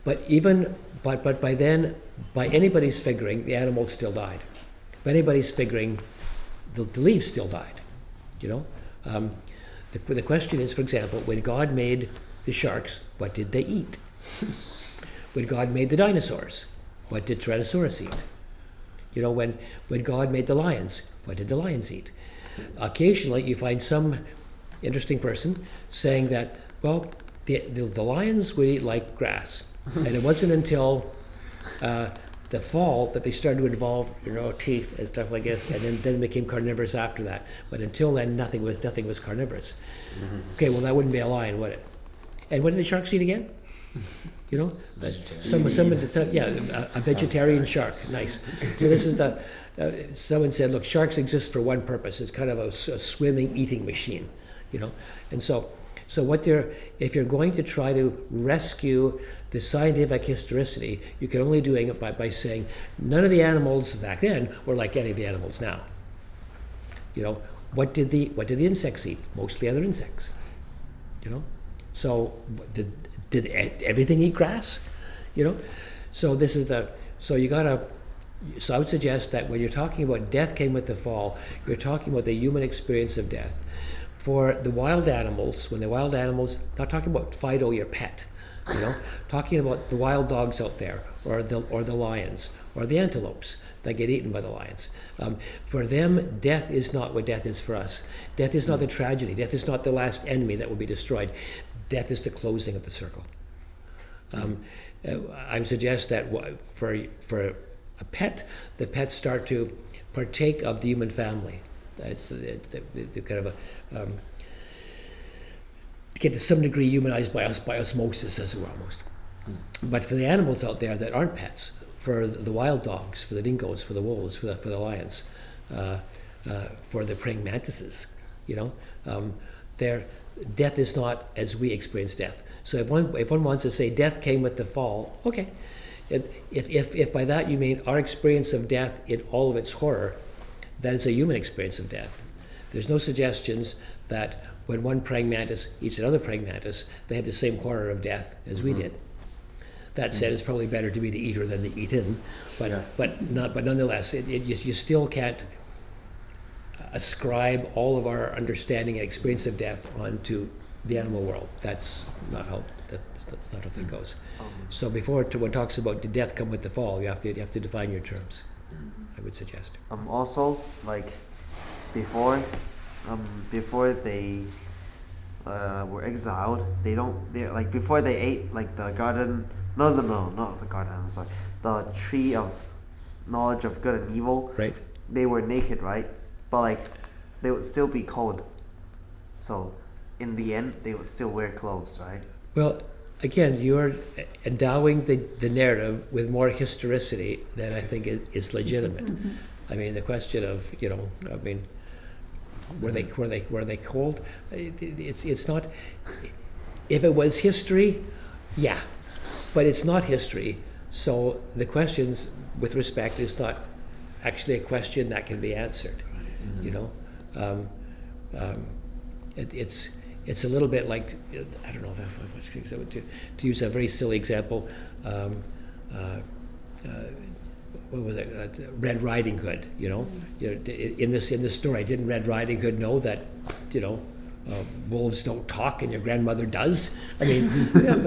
by then, by anybody's figuring, the animals still died. By anybody's figuring, the leaves still died. The question is, for example, when God made the sharks, what did they eat? When God made the dinosaurs, what did Tyrannosaurus eat? When God made the lions, what did the lions eat? Occasionally, you find some interesting person saying that, well, the lions would eat like grass. And it wasn't until the fall that they started to evolve, teeth and stuff like this, and then became carnivorous after that. But until then, nothing was carnivorous. Mm-hmm. Okay, well, that wouldn't be a lion, would it? And what did the sharks eat again? A vegetarian shark. Nice. So this is someone said, look, sharks exist for one purpose. It's kind of a swimming, eating machine, And so if you're going to try to rescue the scientific historicity, you can only do it by saying none of the animals back then were like any of the animals now. What did the insects eat? Mostly other insects. So did everything eat grass? So this is so I would suggest that when you're talking about death came with the fall, you're talking about the human experience of death. For the wild animals, not talking about Fido, your pet, talking about the wild dogs out there, or the lions, or the antelopes that get eaten by the lions. For them, death is not what death is for us. Death is not the tragedy. Death is not the last enemy that will be destroyed. Death is the closing of the circle. I would suggest that for a pet, the pets start to partake of the human family. It's the kind of get to some degree humanized by osmosis, as it were, almost. But for the animals out there that aren't pets, for the wild dogs, for the dingoes, for the wolves, for the lions, for the praying mantises, their death is not as we experience death. So if one wants to say death came with the fall, okay. If by that you mean our experience of death in all of its horror, that is a human experience of death. There's no suggestions that when one praying mantis eats another praying mantis, they had the same horror of death as we did. That said, it's probably better to be the eater than the eaten, but nonetheless, you still can't ascribe all of our understanding and experience of death onto the animal world. That's not how that goes. So before one talks about did death come with the fall, you have to define your terms, I would suggest. Also, like before they were exiled, before they ate like the garden. No, not the garden. I'm sorry. The tree of knowledge of good and evil. Right. They were naked, right? But like, they would still be cold. So, in the end, they would still wear clothes, right? Well, again, you're endowing the narrative with more historicity than I think is legitimate. I mean, the question of were they cold? It's not. If it was history, yeah. But it's not history, so the questions, with respect, is not actually a question that can be answered. It's a little bit like, I don't know to use a very silly example. What was it? Red Riding Hood. In this story, didn't Red Riding Hood know that wolves don't talk and your grandmother does? I mean,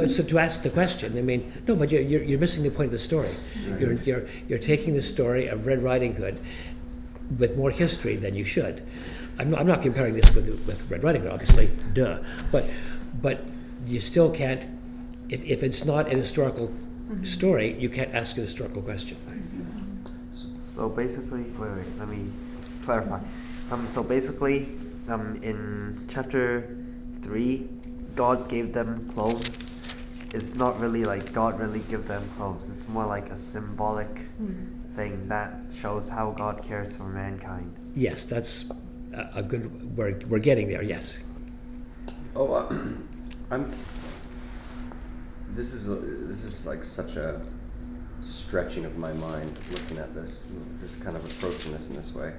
so to ask the question, I mean, no, but you're missing the point of the story. Right. You're taking the story of Red Riding Hood with more history than you should. I'm not comparing this with Red Riding Hood, obviously, duh. But you still can't, if it's not an historical story, you can't ask an historical question. So basically, wait, let me clarify. So basically, in chapter 3, God gave them clothes. It's not really like God really gave them clothes. It's more like a symbolic thing that shows how God cares for mankind. Yes, that's a good. We're getting there. Yes. This is like such a stretching of my mind looking at this, just kind of approaching this in this way.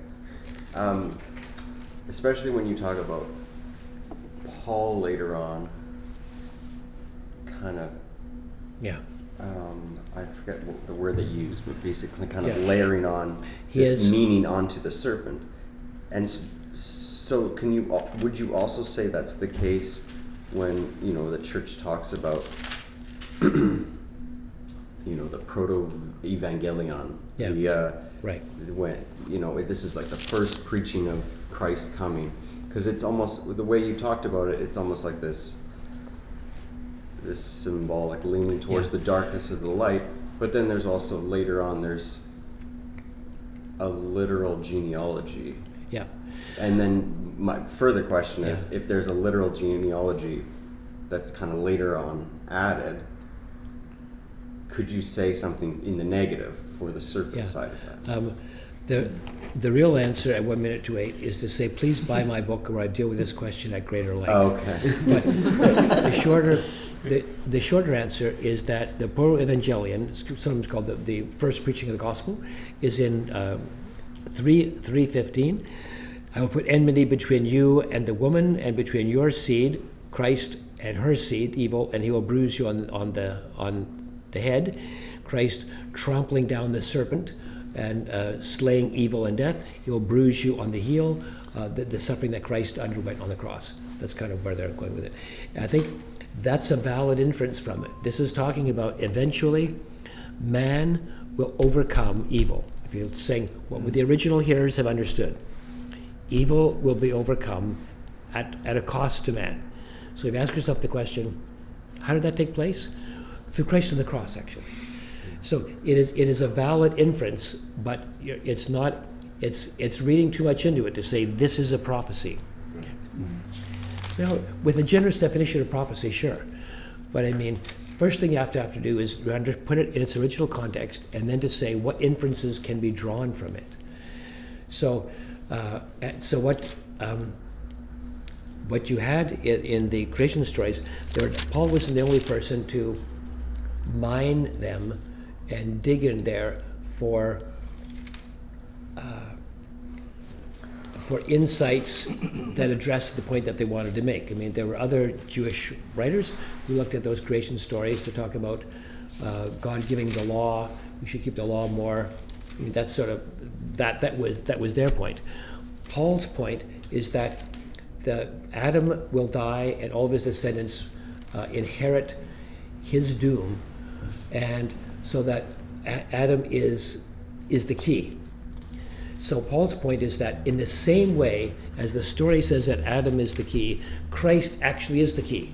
Especially when you talk about Paul later on, kind of. Yeah. I forget the word they used, but basically kind of layering on this meaning onto the serpent. And so, would you also say that's the case when the church talks about the proto-evangelion? Yeah. Right. When this is like the first preaching of Christ coming, because it's almost the way you talked about it. It's almost like this symbolic leaning towards the darkness of the light. But then there's also later on there's a literal genealogy. Yeah. And then my further question is, if there's a literal genealogy that's kind of later on added, could you say something in the negative for the serpent side of that? The real answer at 1 minute to 8 is to say, please buy my book where I deal with this question at greater length. Okay. But the shorter answer is that the proto-evangelion, sometimes called the first preaching of the gospel, is in 3:15. I will put enmity between you and the woman, and between your seed, Christ, and her seed, evil, and he will bruise you on the head. Christ trampling down the serpent and slaying evil and death. He will bruise you on the heel, the suffering that Christ underwent on the cross. That's kind of where they're going with it. I think that's a valid inference from it. This is talking about eventually man will overcome evil. If you're saying what the original hearers have understood, evil will be overcome at a cost to man. So if you ask yourself the question, how did that take place? Through Christ on the cross, actually. So it is a valid inference, but it's not. It's reading too much into it to say this is a prophecy. Now, with a generous definition of prophecy, sure, but I mean, first thing you have to do is put it in its original context, and then to say what inferences can be drawn from it. So what you had in the creation stories, Paul wasn't the only person to mine them and dig in there for insights that addressed the point that they wanted to make. I mean, there were other Jewish writers who looked at those creation stories to talk about God giving the law. We should keep the law more. I mean, that's sort of that was their point. Paul's point is that Adam will die and all of his descendants inherit his doom, and so that Adam is the key. So Paul's point is that in the same way as the story says that Adam is the key, Christ actually is the key.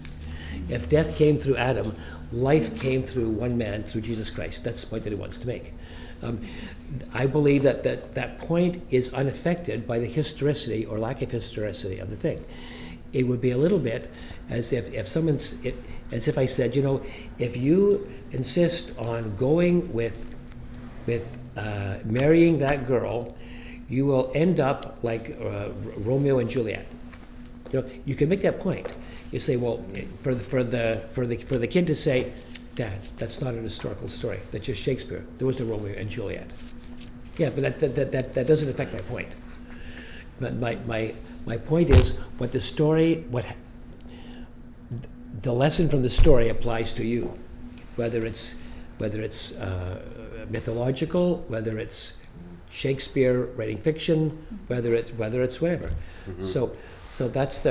If death came through Adam, life came through one man, through Jesus Christ. That's the point that he wants to make. I believe that point is unaffected by the historicity or lack of historicity of the thing. It would be a little bit as if I said, if you insist on going with marrying that girl, you will end up like Romeo and Juliet. You can make that point. You say, well, for the kid to say, Dad, that's not an historical story. That's just Shakespeare. There was no Romeo and Juliet. Yeah, but that doesn't affect my point. But my point is what the lesson from the story applies to you, whether it's mythological, whether it's Shakespeare writing fiction, whether it's whatever. Mm-hmm. So that's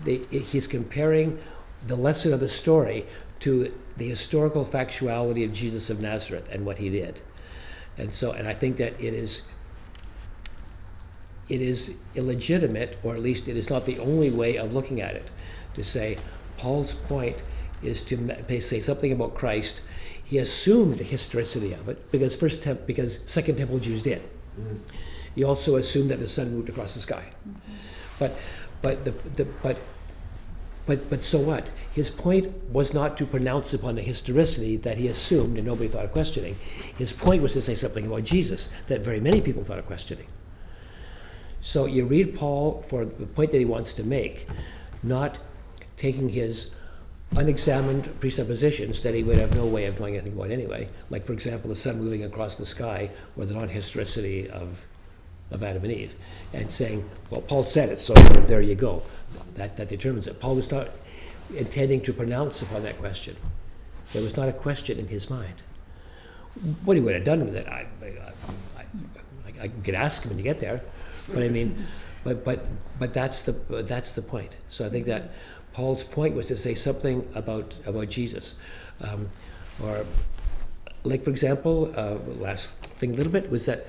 he's comparing the lesson of the story to the historical factuality of Jesus of Nazareth and what he did. And I think that it is illegitimate, or at least it is not the only way of looking at it, to say Paul's point is to say something about Christ. He assumed the historicity of it because Second Temple Jews did. Mm-hmm. He also assumed that the sun moved across the sky. Mm-hmm. But so what? His point was not to pronounce upon the historicity that he assumed and nobody thought of questioning. His point was to say something about Jesus that very many people thought of questioning. So you read Paul for the point that he wants to make, not taking his unexamined presuppositions that he would have no way of knowing anything about anyway, like, for example, the sun moving across the sky or the non-historicity of Adam and Eve, and saying, well, Paul said it, so there you go. That determines it. Paul was not intending to pronounce upon that question. There was not a question in his mind. What he would have done with it, I could ask him when you get there, but I mean, but that's the point. So I think that Paul's point was to say something about Jesus, or like, for example, last thing a little bit was that.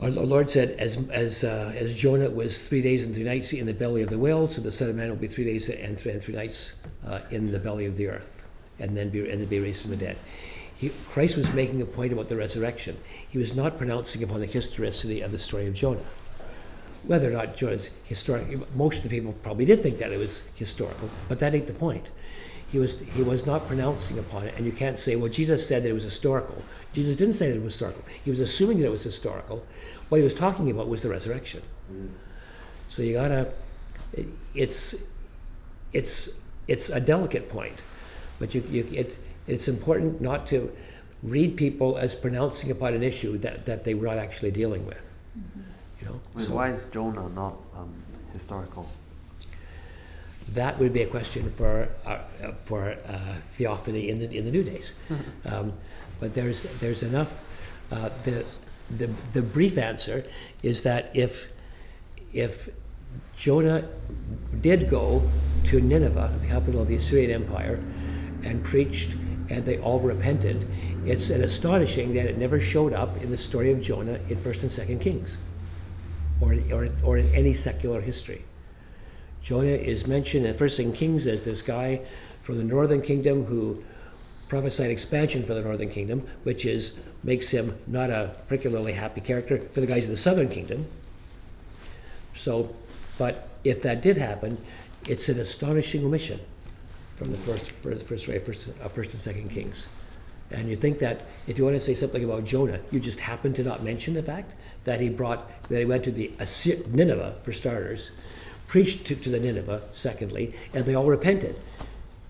Our Lord said, as Jonah was 3 days and 3 nights in the belly of the whale, so the Son of Man will be 3 days and 3 nights in the belly of the earth, and then be raised from the dead. Christ was making a point about the resurrection. He was not pronouncing upon the historicity of the story of Jonah. Whether or not Jonah's historical, most of the people probably did think that it was historical, but that ain't the point. He was not pronouncing upon it, and you can't say, well, Jesus said that it was historical. Jesus didn't say that it was historical. He was assuming that it was historical. What he was talking about was the resurrection. Mm. So you gotta, it's a delicate point, but it's important not to read people as pronouncing upon an issue that they were not actually dealing with. Mm-hmm. Why is Jonah not historical? That would be a question for theophany in the New Days. Mm-hmm. But there's enough. The brief answer is that if Jonah did go to Nineveh, the capital of the Assyrian Empire, and preached, and they all repented, it's an astonishing that it never showed up in the story of Jonah in 1st and 2nd Kings, or in any secular history. Jonah is mentioned in 1st and Kings as this guy from the northern kingdom who prophesied expansion for the northern kingdom, which makes him not a particularly happy character for the guys in the southern kingdom. So, but if that did happen, it's an astonishing omission from the first and second Kings. And you think that if you want to say something about Jonah, you just happen to not mention the fact that he went to the Nineveh, for starters, preached to the Nineveh, secondly, and they all repented.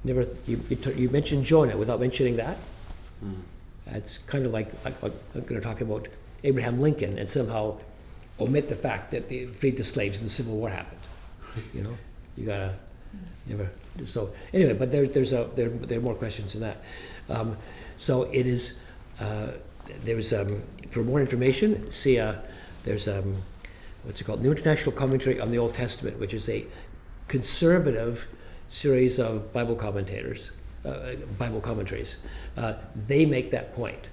You mentioned Jonah without mentioning that. It's kind of like I'm going to talk about Abraham Lincoln and somehow omit the fact that they freed the slaves and the Civil War happened. You know, you gotta never. So anyway, but there are more questions than that. So it is. There's for more information, see there's what's it called? New International Commentary on the Old Testament, which is a conservative series of Bible commentaries. They make that point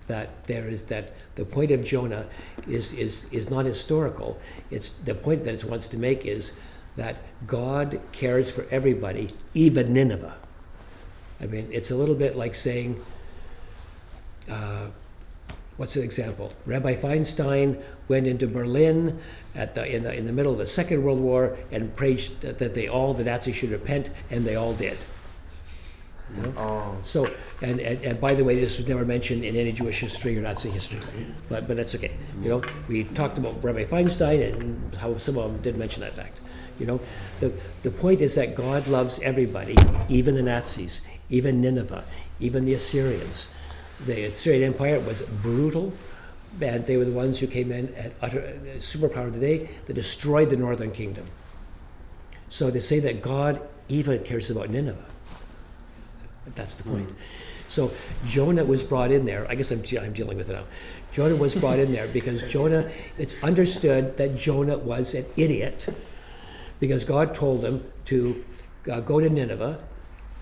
that the point of Jonah is not historical. It's the point that it wants to make is that God cares for everybody, even Nineveh. I mean, it's a little bit like saying, what's an example? Rabbi Feinstein went into Berlin in the middle of the Second World War and preached that the Nazis should repent, and they all did. You know? Oh. So, and by the way, this was never mentioned in any Jewish history or Nazi history, but that's okay. You know, we talked about Rabbi Feinstein and how some of them did mention that fact. You know, the point is that God loves everybody, even the Nazis, even Nineveh, even the Assyrians. The Assyrian Empire was brutal, and they were the ones who came in and superpower of the day that destroyed the northern kingdom. So to say that God even cares about Nineveh, that's the point. So Jonah was brought in there. I guess I'm dealing with it now. Jonah was brought in there because it's understood that Jonah was an idiot because God told him to go to Nineveh,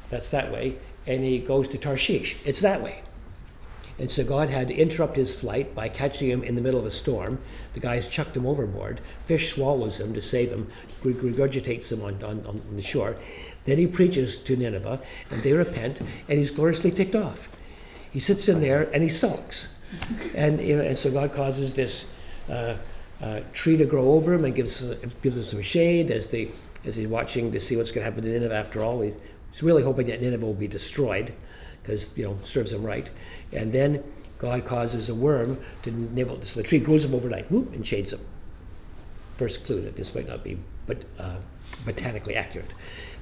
that's that way, and he goes to Tarshish, it's that way. And so God had to interrupt his flight by catching him in the middle of a storm. The guys chucked him overboard. Fish swallows him to save him, regurgitates him on the shore. Then he preaches to Nineveh, and they repent, and he's gloriously ticked off. He sits in there, and he sulks. And so God causes this tree to grow over him and gives him some shade as he's watching to see what's going to happen to Nineveh after all. He's really hoping that Nineveh will be destroyed, because serves him right. And then God causes a worm to nibble, so the tree grows him overnight, whoop, and shades him. First clue that this might not be botanically accurate.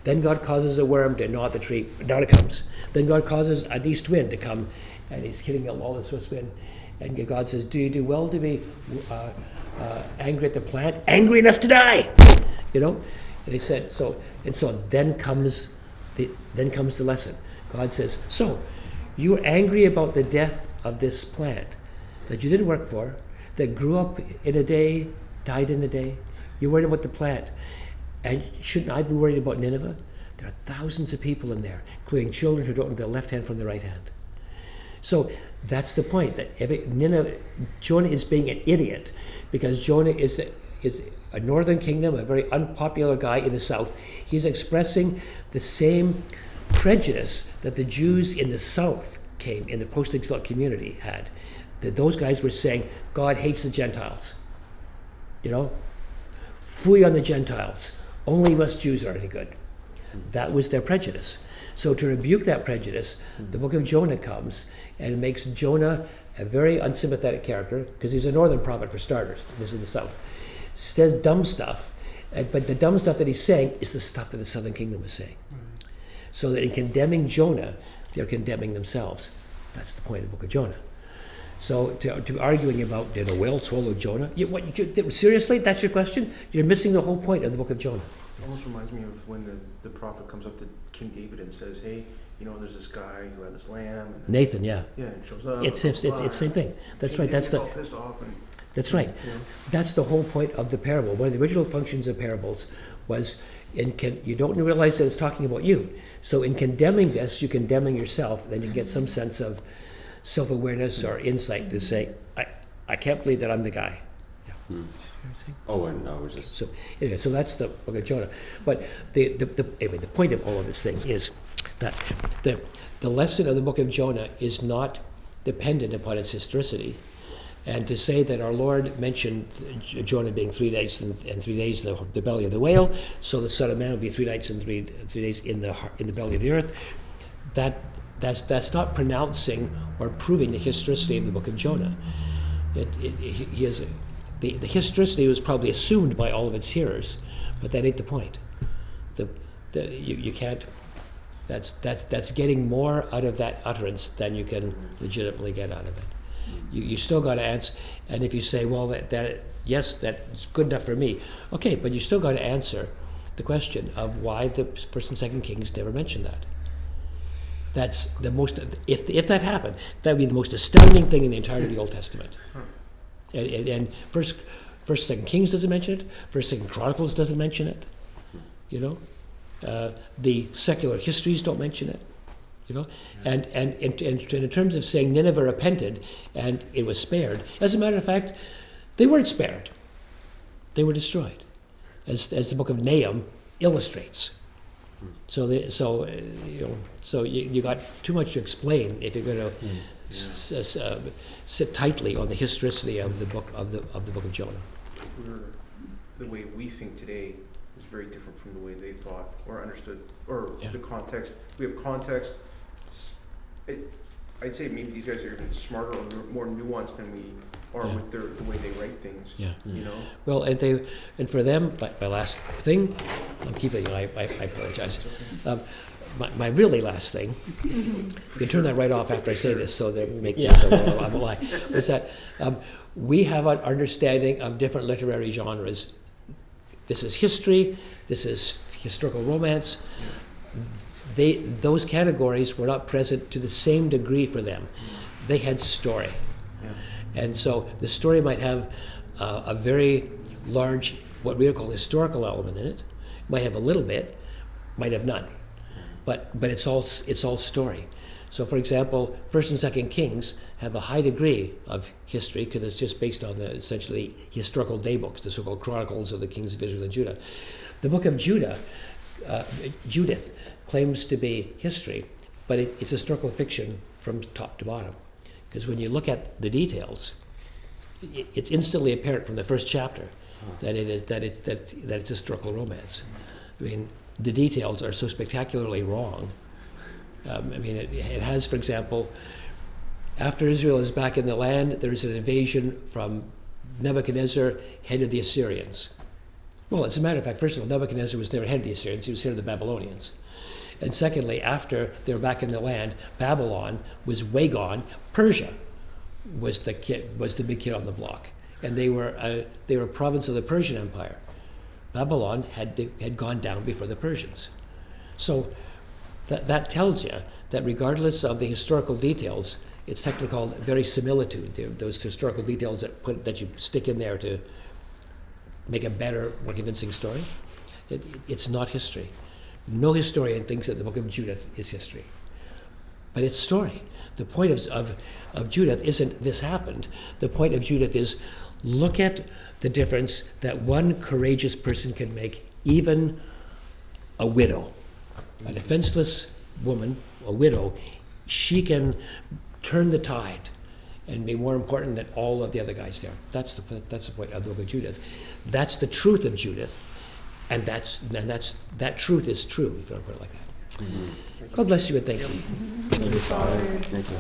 Then God causes a worm to gnaw at the tree, down it comes. Then God causes an east wind to come, and he's hitting a lawless west wind. And God says, do you do well to be angry at the plant, angry enough to die? And he said, then comes the lesson. God says, so you were angry about the death of this plant that you didn't work for, that grew up in a day, died in a day. You're worried about the plant. And shouldn't I be worried about Nineveh? There are thousands of people in there, including children who don't know their left hand from their right hand. So that's the point, that Jonah is being an idiot because Jonah is a northern kingdom, a very unpopular guy in the south. He's expressing the same prejudice that the Jews in the south in the post-exilic community had. That those guys were saying, God hates the Gentiles. Fooey on the Gentiles. Only us Jews are any good. That was their prejudice. So to rebuke that prejudice, the book of Jonah comes and makes Jonah a very unsympathetic character, because he's a northern prophet for starters. This is the south. Says dumb stuff, but the dumb stuff that he's saying is the stuff that the southern kingdom is saying. So that in condemning Jonah, they're condemning themselves. That's the point of the book of Jonah. So to arguing about, did a whale swallow Jonah? Seriously, that's your question? You're missing the whole point of the book of Jonah. It almost reminds me of when the prophet comes up to King David and says, hey, there's this guy who had this lamb. And Nathan, yeah. Yeah, and shows up. It's the same thing. That's right. That's all pissed off and, That's right. That's the whole point of the parable. One of the original functions of parables was, you don't realize that it's talking about you. So in condemning this, you're condemning yourself. Then you get some sense of self-awareness or insight to say, I can't believe that I'm the guy. Yeah. You know what I'm saying? Oh, and no, it was just... So anyway, so that's the book of Jonah. But anyway, the point of all of this thing is that the lesson of the book of Jonah is not dependent upon its historicity. And to say that our Lord mentioned Jonah being 3 days and 3 days in the belly of the whale, so the Son of Man will be 3 nights and 3 days in the belly of the earth, that's not pronouncing or proving the historicity of the book of Jonah. The historicity was probably assumed by all of its hearers, but that ain't the point. You can't. That's getting more out of that utterance than you can legitimately get out of it. You still got to answer, and if you say, well, yes, that's good enough for me, okay, but you still got to answer the question of why the First and Second Kings never mention that. That's the most. If that happened, that would be the most astounding thing in the entirety of the Old Testament. And First, Second Kings doesn't mention it. First, Second Chronicles doesn't mention it. You know, the secular histories don't mention it. You know, and in terms of saying Nineveh repented and it was spared, as a matter of fact, they weren't spared. They were destroyed, as the book of Nahum illustrates. So you got too much to explain if you're going to sit tightly on the historicity of the book of the book of Jonah. The way we think today is very different from the way they thought or understood, or the context. We have context. I'd say maybe these guys are even smarter or more nuanced than we are with the way they write things. Yeah. You know. Well, and for them, my last thing, I'm keeping. I apologize. My really last thing, you can turn that right off after I say this, so they make me so I'm a lie. Is that we have an understanding of different literary genres. This is history. This is historical romance. Those categories were not present to the same degree for them. They had story. And so the story might have a very large, what we would call historical element in it. Might have a little bit, might have none. But it's all story. So for example, First and Second Kings have a high degree of history because it's just based on the essentially historical daybooks, the so-called chronicles of the kings of Israel and Judah. The book of Judith, claims to be history, but it's historical fiction from top to bottom. Because when you look at the details, it's instantly apparent from the first chapter that it's historical romance. I mean, the details are so spectacularly wrong. It has, for example, after Israel is back in the land, there's an invasion from Nebuchadnezzar, head of the Assyrians. Well, as a matter of fact, first of all, Nebuchadnezzar was never head of the Assyrians, he was head of the Babylonians. And secondly, after they were back in the land, Babylon was way gone. Persia was the big kid on the block, and they were a province of the Persian Empire. Babylon had gone down before the Persians. So that tells you that regardless of the historical details, it's technically called verisimilitude. Those historical details that you stick in there to make a better, more convincing story. It's not history. No historian thinks that the book of Judith is history. But it's story. The point of Judith isn't this happened. The point of Judith is look at the difference that one courageous person can make, even a widow. A defenseless woman, a widow, she can turn the tide and be more important than all of the other guys there. That's the point of the book of Judith. That's the truth of Judith. And that truth is true, if you want to put it like that. God bless you and thank you. Thank you, Father. Thank you.